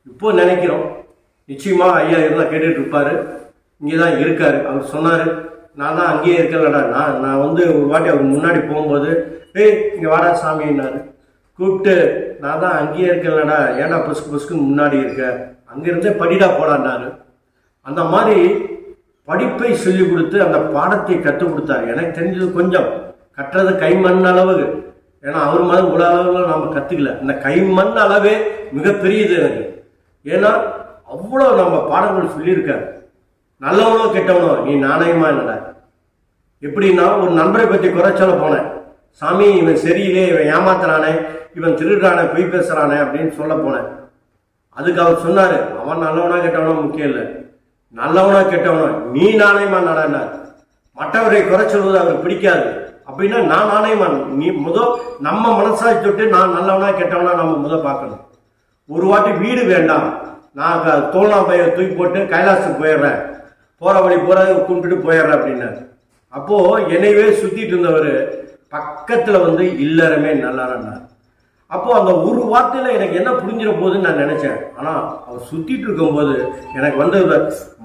இப்போ நினைக்கிறோம், நிச்சயமா ஐயா இருந்தா கேட்டுட்டு இருப்பாரு, இங்கேதான் இருக்காரு. அவர் சொன்னாரு, நான் தான் அங்கேயே இருக்கலடா, நான் ஒரு வாட்டி அவர் முன்னாடி போகும்போது, இங்க வாடா சாமின்னாரு. கூப்பிட்டு, நான் தான் அங்கேயே இருக்கலடா, ஏன்டா புசுக்குன்னு முன்னாடி இருக்க, அங்கிருந்தே படிடா போடான்னாரு. அந்த மாதிரி படிப்பை சொல்லி கொடுத்து அந்த பாடத்தை கற்றுக் கொடுத்தாரு. எனக்கு தெரிஞ்சது கொஞ்சம் கட்டுறது கைமண் அளவு, ஏன்னா அவர் மாதிரி உலகளவில் நம்ம கற்றுக்கல. இந்த கைமண் அளவே மிகப்பெரியது எனக்கு. ஏன்னா அவ்வளோ நம்ம பாடங்கள் சொல்லியிருக்காரு. நல்லவனோ கெட்டவனோ நீ நாணயமா என்னடா. எப்படின்னா, ஒரு நண்பரை பற்றி குறை சொல்ல போனேன், சாமி இவன் சரியில்லை, இவன் ஏமாத்துறானே, இவன் திருடுறானே, பொய் பேசுறானே அப்படின்னு சொல்ல போனேன். அதுக்கு அவர் சொன்னாரு, அவன் நல்லவனா கெட்டவனோ முக்கியம் இல்லை, நல்லவனா கெட்டவனோ நீ நாணயமா நடானார். மற்றவரை குறை சொல்வது அவருக்கு பிடிக்காது. அப்படின்னா நான் நாணயமா, நீ நம்ம மனசாட்சி தொட்டு நான் நல்லவனா கெட்டவனா நம்ம பார்க்கணும். ஒரு வாட்டி வீடு வேண்டாம், நான் தோல்னா பைய தூக்கி போட்டு கைலாசத்துக்கு போயிடுறேன், போற வழி போற கும்பிட்டு போயிடுறேன் அப்படின்னாரு. அப்போ என்னையவே சுத்திட்டு இருந்தவர் பக்கத்துல இல்லறமே நல்லாருன்னார். அப்போ அந்த ஒரு வார்த்தையில எனக்கு என்ன புரிஞ்சிட போகுதுன்னு நான் நினைச்சேன். ஆனா அவர் சுத்திட்டு இருக்கும் போது எனக்கு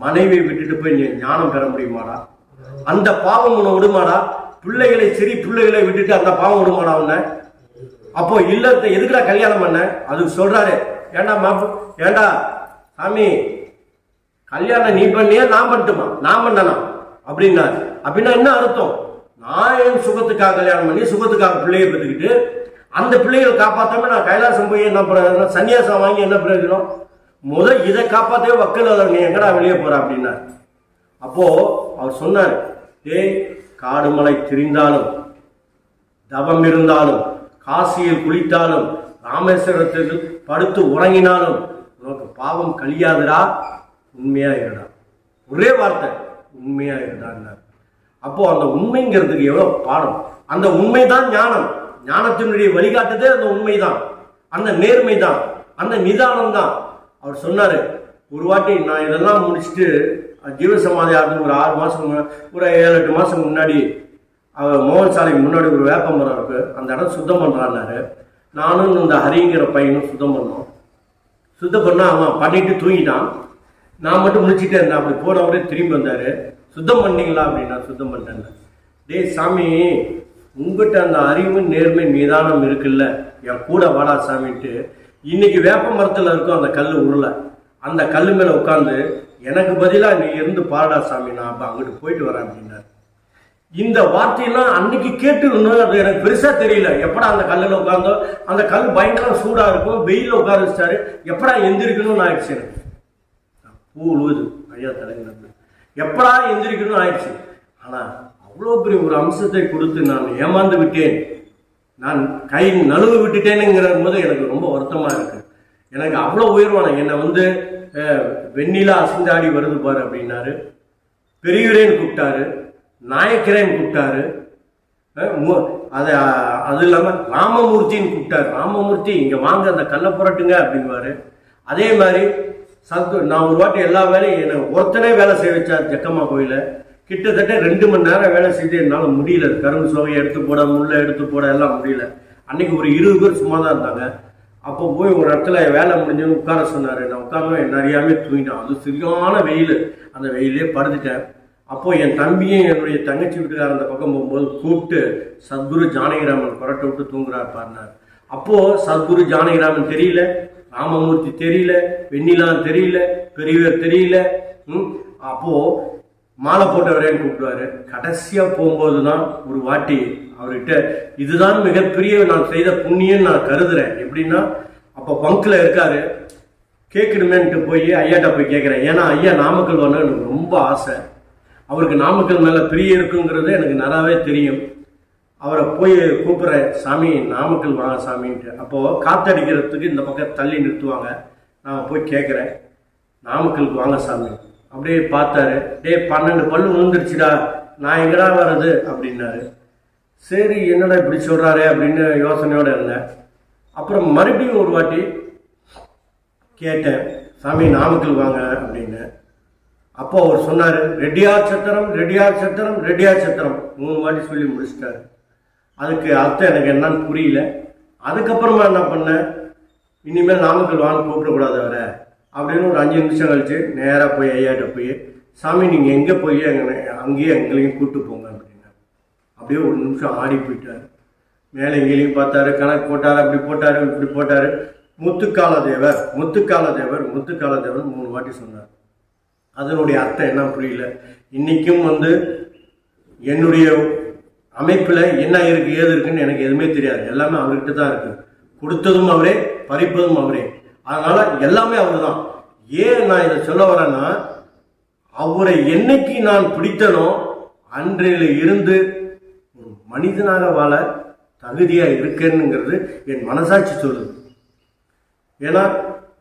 மனைவியை விட்டுட்டு போய் நீ ஞானம் பெற முடியுமாடா, அந்த பாவம் உன்னை விடுமாடா, பிள்ளைகளை விட்டுட்டு அந்த பாவம் விடுமாடா உன்ன. அப்போ இல்லத்தை எதுக்குடா கல்யாணம் பண்ண, அதுக்கு சொல்றாரு, ஏண்டா சாமி கல்யாணம் நீ பண்ணியா நான் பண்ணட்டுமா, நான் பண்ணனா அப்படின்னாரு. அப்படின்னா என்ன அர்த்தம், நான் என் சுகத்துக்காக கல்யாணம் பண்ணி சுகத்துக்காக பிள்ளையை பெற்றுக்கிட்டு அந்த பிள்ளைகளை காப்பாற்றாம நான் கைலாசம் போய் என்ன பண்ண, சன்னியாசம் வாங்கி என்ன பிரயோஜனம், இதை காப்பாற்றவே வக்கல், நீ எங்கடா வெளியே போற அப்படின்னாரு. அப்போ அவர் சொன்னார், காடு மலை திரிந்தாலும், தவம் இருந்தாலும், காசியில் குளித்தாலும், ராமேஸ்வரத்துக்கு படுத்து உறங்கினாலும் உனக்கு பாவம் கழியாதுடா, உண்மையா இருடா. ஒரே வார்த்தை, உண்மையா இருடான்னார். அப்போ அந்த உண்மைங்கிறதுக்கு எவ்வளவு பாடம். அந்த உண்மைதான் ஞானம், ஞானத்தினுடைய வழிகாட்டுதே அந்த உண்மைதான், அந்த நேர்மை தான், அந்த நிதானம் தான். அவர் சொன்னாரு, ஒரு வாட்டி நான் இதெல்லாம் முடிச்சுட்டு ஜீவசமாதி ஆகுது ஒரு 6 மாசம் ஒரு 7-8 மாசம் முன்னாடி மோகன் சாலைக்கு முன்னாடி ஒரு வேப்ப மரம் இருக்கு, அந்த இடம் சுத்தம் பண்றான்னாரு. நானும் இந்த ஹரிங்கிற பையனும் சுத்தம் பண்ணோம். சுத்தம் பண்ணா அவன் பண்ணிட்டு தூங்கிட்டான், நான் மட்டும் முடிச்சுட்டே இருந்தேன். அப்படி போனவரே திரும்பி வந்தாரு, சுத்தம் பண்ணீங்களா அப்படின்னா, சுத்தம் பண்ணிட்டேன். டேய் சாமி, உங்ககிட்ட அந்த அறிவு நேர்மை நிதானம் இருக்குல்ல, என் கூட வாடா சாமின்ட்டு இன்னைக்கு வேப்ப மரத்துல இருக்கும் அந்த கல் உருளை, அந்த கல் மேல உட்காந்து எனக்கு பதிலா நீ இருந்து பாடா சாமி, நான் அப்ப அங்கிட்டு போயிட்டு வரேன் அப்படின்னாரு. இந்த வார்த்தையெல்லாம் அன்னைக்கு கேட்டு அது எனக்கு பெருசா தெரியல. எப்படா அந்த கல்லுல உட்கார்ந்தோ, அந்த கல் பயங்கர சூடா இருக்கும், வெயில உட்கார வச்சிட்டாரு, எப்படா எந்திரிக்கணும்னு ஆயிடுச்சு. எனக்கு பூ உழுவுது ஐயா தலைங்க, எப்படா எந்திரிக்கணும்னு ஆயிடுச்சு. ஆனா அவ்வளோ பெரிய ஒரு அம்சத்தை கொடுத்து நான் ஏமாந்து விட்டேன், நான் கை நழுவு விட்டுட்டேனுங்கிற போது எனக்கு ரொம்ப வருத்தமா இருக்கு. எனக்கு அவ்வளோ உயர்வான என்னை வெண்ணிலா அசந்தாடி வருது பாரு அப்படின்னாரு, பெரியவரேன்னு கூப்பிட்டாரு, நாயக்கரேன்னு கூப்பிட்டாரு, அது இல்லாம ராமமூர்த்தின்னு கூப்பிட்டாரு. ராமமூர்த்தி இங்க வாங்க அந்த கல்லை புரட்டுங்க அப்படிங்குவாரு. அதே மாதிரி நான் ஒரு வாட்டி எல்லா வேலையும் என்னை ஒருத்தனே வேலை செய்ய வச்சார் ஜக்கம்மா கோயில. கிட்டத்தட்ட 2 மணி நேரம் வேலை செய்து என்னால முடியல. கரும்பு சோகையை எடுத்து போட, முள்ளை எடுத்து போட எல்லாம் முடியல. அன்னைக்கு ஒரு 20 பேர் சும்மா தான் இருந்தாங்க. அப்போ போய் ஒரு இடத்துல வேலை முடிஞ்சு உட்கார சொன்னாரு. நான் உட்கார்ந்து என்ன அறியாமே தூங்கிட்டேன். அது சரியான வெயில், அந்த வெயிலே படுத்துட்டேன். அப்போ என் தம்பியும் என்னுடைய தங்கச்சி வீட்டுக்கார அந்த பக்கம் போகும்போது கூப்பிட்டு, சத்குரு ஜானகிராமன் புரட்ட விட்டு தூங்குறாரு பாருனார். அப்போ சத்குரு ஜானகிராமன் தெரியல, ராமமூர்த்தி தெரியல, வெண்ணிலான் தெரியல, பெரியவர் தெரியல. அப்போ மாலை போட்டவரேன்னு கூப்பிடுவாரு. கடைசியா போகும்போதுதான் ஒரு வாட்டி அவர்கிட்ட இதுதான் மிகப்பெரிய நான் செய்த புண்ணியம் நான் கருதுறேன். எப்படின்னா அப்ப பங்க்ல இருக்காரு, கேட்கணுமேன்ட்டு போய் ஐயாட்ட போய் கேட்கிறேன். ஏன்னா ஐயா நாமக்கல் வரணும் எனக்கு ரொம்ப ஆசை. அவருக்கு நாமக்கல் மேல பிரிய இருக்குங்கிறது எனக்கு நல்லாவே தெரியும். அவரை போய் கூப்பிடுறேன், சாமி நாமக்கல் வாங்க சாமின்ட்டு. அப்போ காத்தடிக்கிறதுக்கு இந்த பக்கம் தள்ளி நிறுத்துவாங்க. நான் போய் கேட்குறேன், நாமக்கலுக்கு வாங்க சாமி. அப்படியே பார்த்தாரு, டே 12 பல்லு விழுந்துருச்சுடா, நான் எங்கடா வர்றது அப்படின்னாரு. சரி என்னடா இப்படி சொல்றாரு அப்படின்னு யோசனையோட இருந்தேன். அப்புறம் மறுபடியும் ஒரு வாட்டி கேட்டேன், சாமி நாமக்கல் வாங்க அப்படின்னு. அப்போ அவர் சொன்னாரு, ரெட்டியார் சத்திரம், ரெட்டியார் சத்திரம், ரெட்டியார் சத்திரம் 3 வாட்டி சொல்லி முடிச்சிட்டாரு. அதுக்கு அர்த்தம் எனக்கு என்னன்னு புரியல. அதுக்கப்புறமா என்ன பண்ணேன், இனிமேல் நாமக்கல் வாங்க கூப்பிடக்கூடாது அவர அப்படின்னு ஒரு 5 நிமிஷம் கழிச்சு நேராக போய் ஐயாட்ட போய், சாமி நீங்கள் எங்கே போய் அங்கேயே எங்களையும் கூப்பிட்டு போங்க அப்படின்னு. அப்படியே ஒரு நிமிஷம் ஆடி போயிட்டாரு. மேலே எங்கேயும் பார்த்தாரு, கணக்கு போட்டாரு, அப்படி போட்டாரு, இப்படி போட்டாரு. முத்துக்கால தேவர், முத்துக்கால தேவர், முத்துக்கால தேவர் 3 வாட்டி சொன்னார். அதனுடைய அர்த்தம் என்ன புரியல. இன்னைக்கும் என்னுடைய அமைப்புல என்ன இருக்கு ஏது இருக்குன்னு எனக்கு எதுவுமே தெரியாது. எல்லாமே அவர்கிட்ட தான் இருக்கு. கொடுத்ததும் அவரே, பறிப்பதும் அவரே. அதனால எல்லாமே அவரு தான். ஏன் நான் இதை சொல்ல வரேன்னா, அவரை என்னைக்கு நான் பிடித்தனோ அன்றையில இருந்து ஒரு மனிதனாக வாழ தகுதியா இருக்கேன்னுங்கிறது என் மனசாட்சி சொல்லுது. ஏன்னா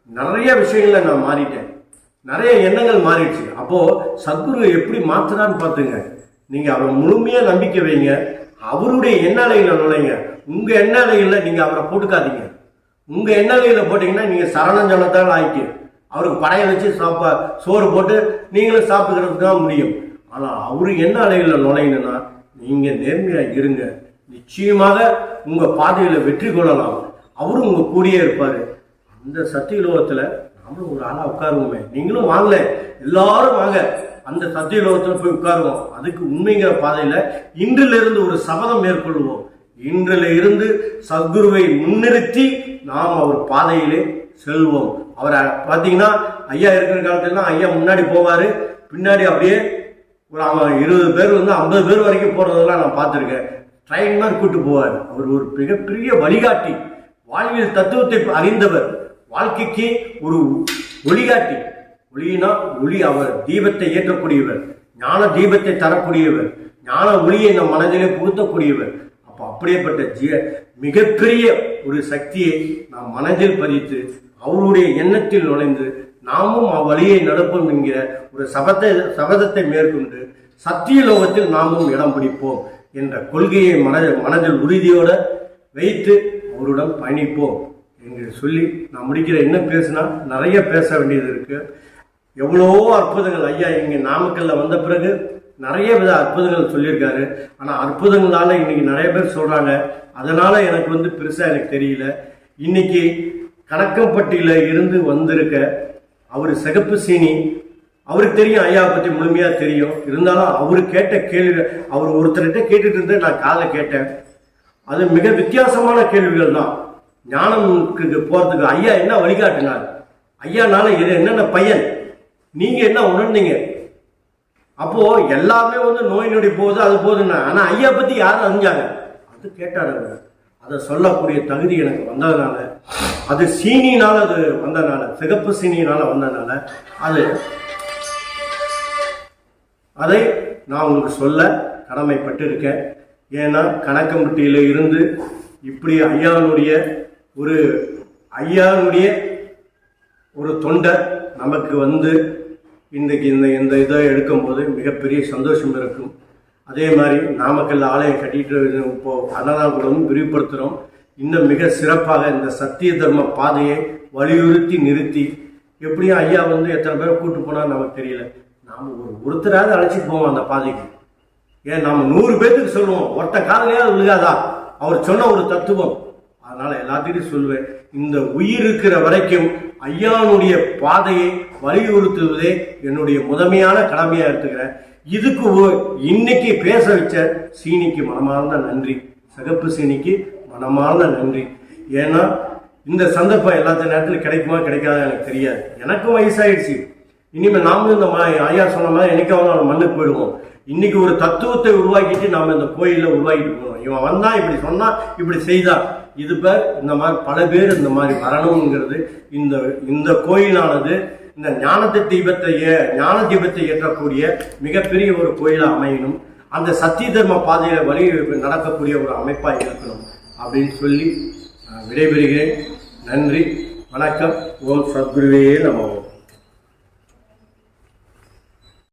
நிறைய விஷயங்களை நான் மாறிட்டேன், நிறைய எண்ணங்கள் மாறிடுச்சு. அப்போ சத்குரு எப்படி மாத்துறான்னு பார்த்துங்க. நீங்க அவரை முழுமையா நம்பிக்கை வைங்க, அவருடைய எண்ணாலையில நுழைங்க. உங்க எண்ணாலையில நீங்க அவரை போட்டுக்காதீங்க. உங்க எண்ணாலையில போட்டீங்கன்னா நீங்க சரணஞ்சலத்தால் ஆயிக்கு அவருக்கு படைய வச்சு சோறு போட்டு நீங்களும் சாப்பிட்டுக்கிறதுக்கு தான் முடியும். ஆனா அவரு எண்ணாலையில நுழையணும்னா நீங்க நேர்மையா இருங்க, நிச்சயமாக உங்க பாதையில வெற்றி கொள்ளலாம். அவரும் உங்க கூடியே இருப்பாரு. அந்த சத்தியலோகத்துல நாமளும் ஒரு ஆளா உட்காருவோமே. நீங்களும் வாங்கல, எல்லாரும் வாங்க, அந்த சத்தியலோகத்துல போய் உட்காருவோம். அதுக்கு உண்மைங்கிற பாதையில இன்றிலிருந்து ஒரு சபதம் மேற்கொள்வோம். இன்றில இருந்து சத்குருவை முன்னிறுத்தி நாம் அவர் பாதையிலே செல்வோம். அவரை பாத்தீங்கன்னா ஐயா இருக்கிற காலத்துல ஐயா முன்னாடி போவாரு, பின்னாடி அப்படியே ஒரு 20 பேர் 50 பேர் வரைக்கும் போறதெல்லாம் நான் பார்த்திருக்கேன். ட்ரெயின் மாதிரி கூட்டு போவார். அவர் ஒரு மிகப்பெரிய வழிகாட்டி, வாழ்வியல் தத்துவத்தை அறிந்தவர், வாழ்க்கைக்கு ஒரு ஒளிகாட்டி. ஒளியினா ஒளி, அவர் தீபத்தை ஏற்றக்கூடியவர், ஞான தீபத்தை தரக்கூடியவர், ஞான ஒளியை நம் மனதிலே புகுத்தக்கூடியவர். அப்ப அப்படியேப்பட்ட மிகப்பெரிய ஒரு சக்தியை நாம் மனதில் பதித்து அவருடைய எண்ணத்தில் நுழைந்து நாமும் அவ்வழியை நடப்போம் என்கிற ஒரு சபதத்தை மேற்கொண்டு சத்திய லோகத்தில் நாமும் இடம் பிடிப்போம் என்ற கொள்கையை மனதில் உறுதியோட வைத்து அவருடன் பயணிப்போம் என்று சொல்லி நான் முடிக்கிற. என்ன பேசினா நிறைய பேச வேண்டியது இருக்கு. எவ்வளோ அற்புதங்கள் ஐயா இங்க நாமக்கல்ல வந்த பிறகு நிறைய வித அற்புதங்கள் சொல்லியிருக்காரு. ஆனா அற்புதங்களால இன்னைக்கு நிறைய பேர் சொல்றாங்க. அதனால எனக்கு பெருசா எனக்கு தெரியல. இன்னைக்கு கணக்கம்பட்டியில இருந்து வந்திருக்க அவரு சிகப்பு சீனி, அவருக்கு தெரியும், ஐயா பத்தி முழுமையா தெரியும். இருந்தாலும் அவரு கேட்ட கேள்வி, அவர் ஒருத்தர்கிட்ட கேட்டுட்டு இருந்து நான் காலைல கேட்டேன். அது மிக வித்தியாசமான கேள்விகள் தான். ஞானத்துக்கு போறதுக்கு ஐயா என்ன வழிகாட்டினார், ஐயானால இது என்னென்ன பையன், நீங்க என்ன உணர்ந்தீங்க. அப்போ எல்லாமே நோய் நொடி போகுது, அது போகுதுன்னா. ஆனா ஐயா பத்தி யாரும் அறிஞ்சாங்க, அது கேட்டாரு. அதை சொல்லக்கூடிய தகுதி எனக்கு வந்ததுனால, அது சீனினால அது வந்ததுனால, சிகப்பு சீனினால வந்ததுனால அதை நான் உங்களுக்கு சொல்ல கடமைப்பட்டு இருக்கேன். ஏன்னா கணக்கம்பட்டியில இருந்து இப்படி ஐயாவுடைய ஒரு தொண்டர் நமக்கு இன்றைக்கு இந்த இதை எடுக்கும்போது மிகப்பெரிய சந்தோஷம் இருக்கும். அதே மாதிரி நாமக்கல் ஆலயம் கட்டிட்டு இப்போ அன்னதானக்கூடமும் விரிவுபடுத்துகிறோம். இன்னும் மிக சிறப்பாக இந்த சத்திய தர்ம பாதையை வலியுறுத்தி நிறுத்தி, எப்படியும் ஐயா எத்தனை பேரை கூட்டு போனா நமக்கு தெரியல, நாம ஒருத்தராவது அழைச்சிட்டு போவோம் அந்த பாதைக்கு. ஏன் நாம 100 பேருக்கு சொல்லுவோம், ஒருத்த காலையாவது விழுகாதா அவர் சொன்ன ஒரு தத்துவம். அதனால எல்லாத்தையும் சொல்லுவேன், இந்த உயிர் இருக்கிற வரைக்கும் ஐயானுடைய பாதையை வலியுறுத்துவதே என்னுடைய முதன்மையான கடமையா எடுத்துக்கிறேன். இதுக்கு இன்னைக்கு பேச வச்ச சீனிக்கு மனமார்ந்த நன்றி, சிகப்பு சீனிக்கு மனமார்ந்த நன்றி. ஏன்னா இந்த சந்தர்ப்பம் எல்லாத்த நேரத்தில் கிடைக்குமா கிடைக்காத எனக்கு தெரியாது. எனக்கும் வயசாயிடுச்சு. இனிமேல் நாமளும் இந்த ஐயா சொன்ன மாதிரி என்னைக்காவது நம்ம மண்ணுக்கு போயிடுவோம். இன்னைக்கு ஒரு தத்துவத்தை உருவாக்கிட்டு நாம இந்த கோயில உருவாக்கிட்டு போகணும். இவன் வந்தா இப்படி சொன்னா இப்படி செய்தா இது பேர் இந்த மாதிரி பல பேர் இந்த மாதிரி வரணுங்கிறது இந்த கோயிலானது இந்த ஞான தீபத்தை ஏற்றக்கூடிய மிகப்பெரிய ஒரு கோயிலா அமையணும். அந்த சத்திய தர்ம பாதையில வழி நடக்கக்கூடிய ஒரு அமைப்பா இருக்கணும் அப்படின்னு சொல்லி விடைபெறுகிறேன். நன்றி, வணக்கம். ஓம் சத்குருவே நமோ.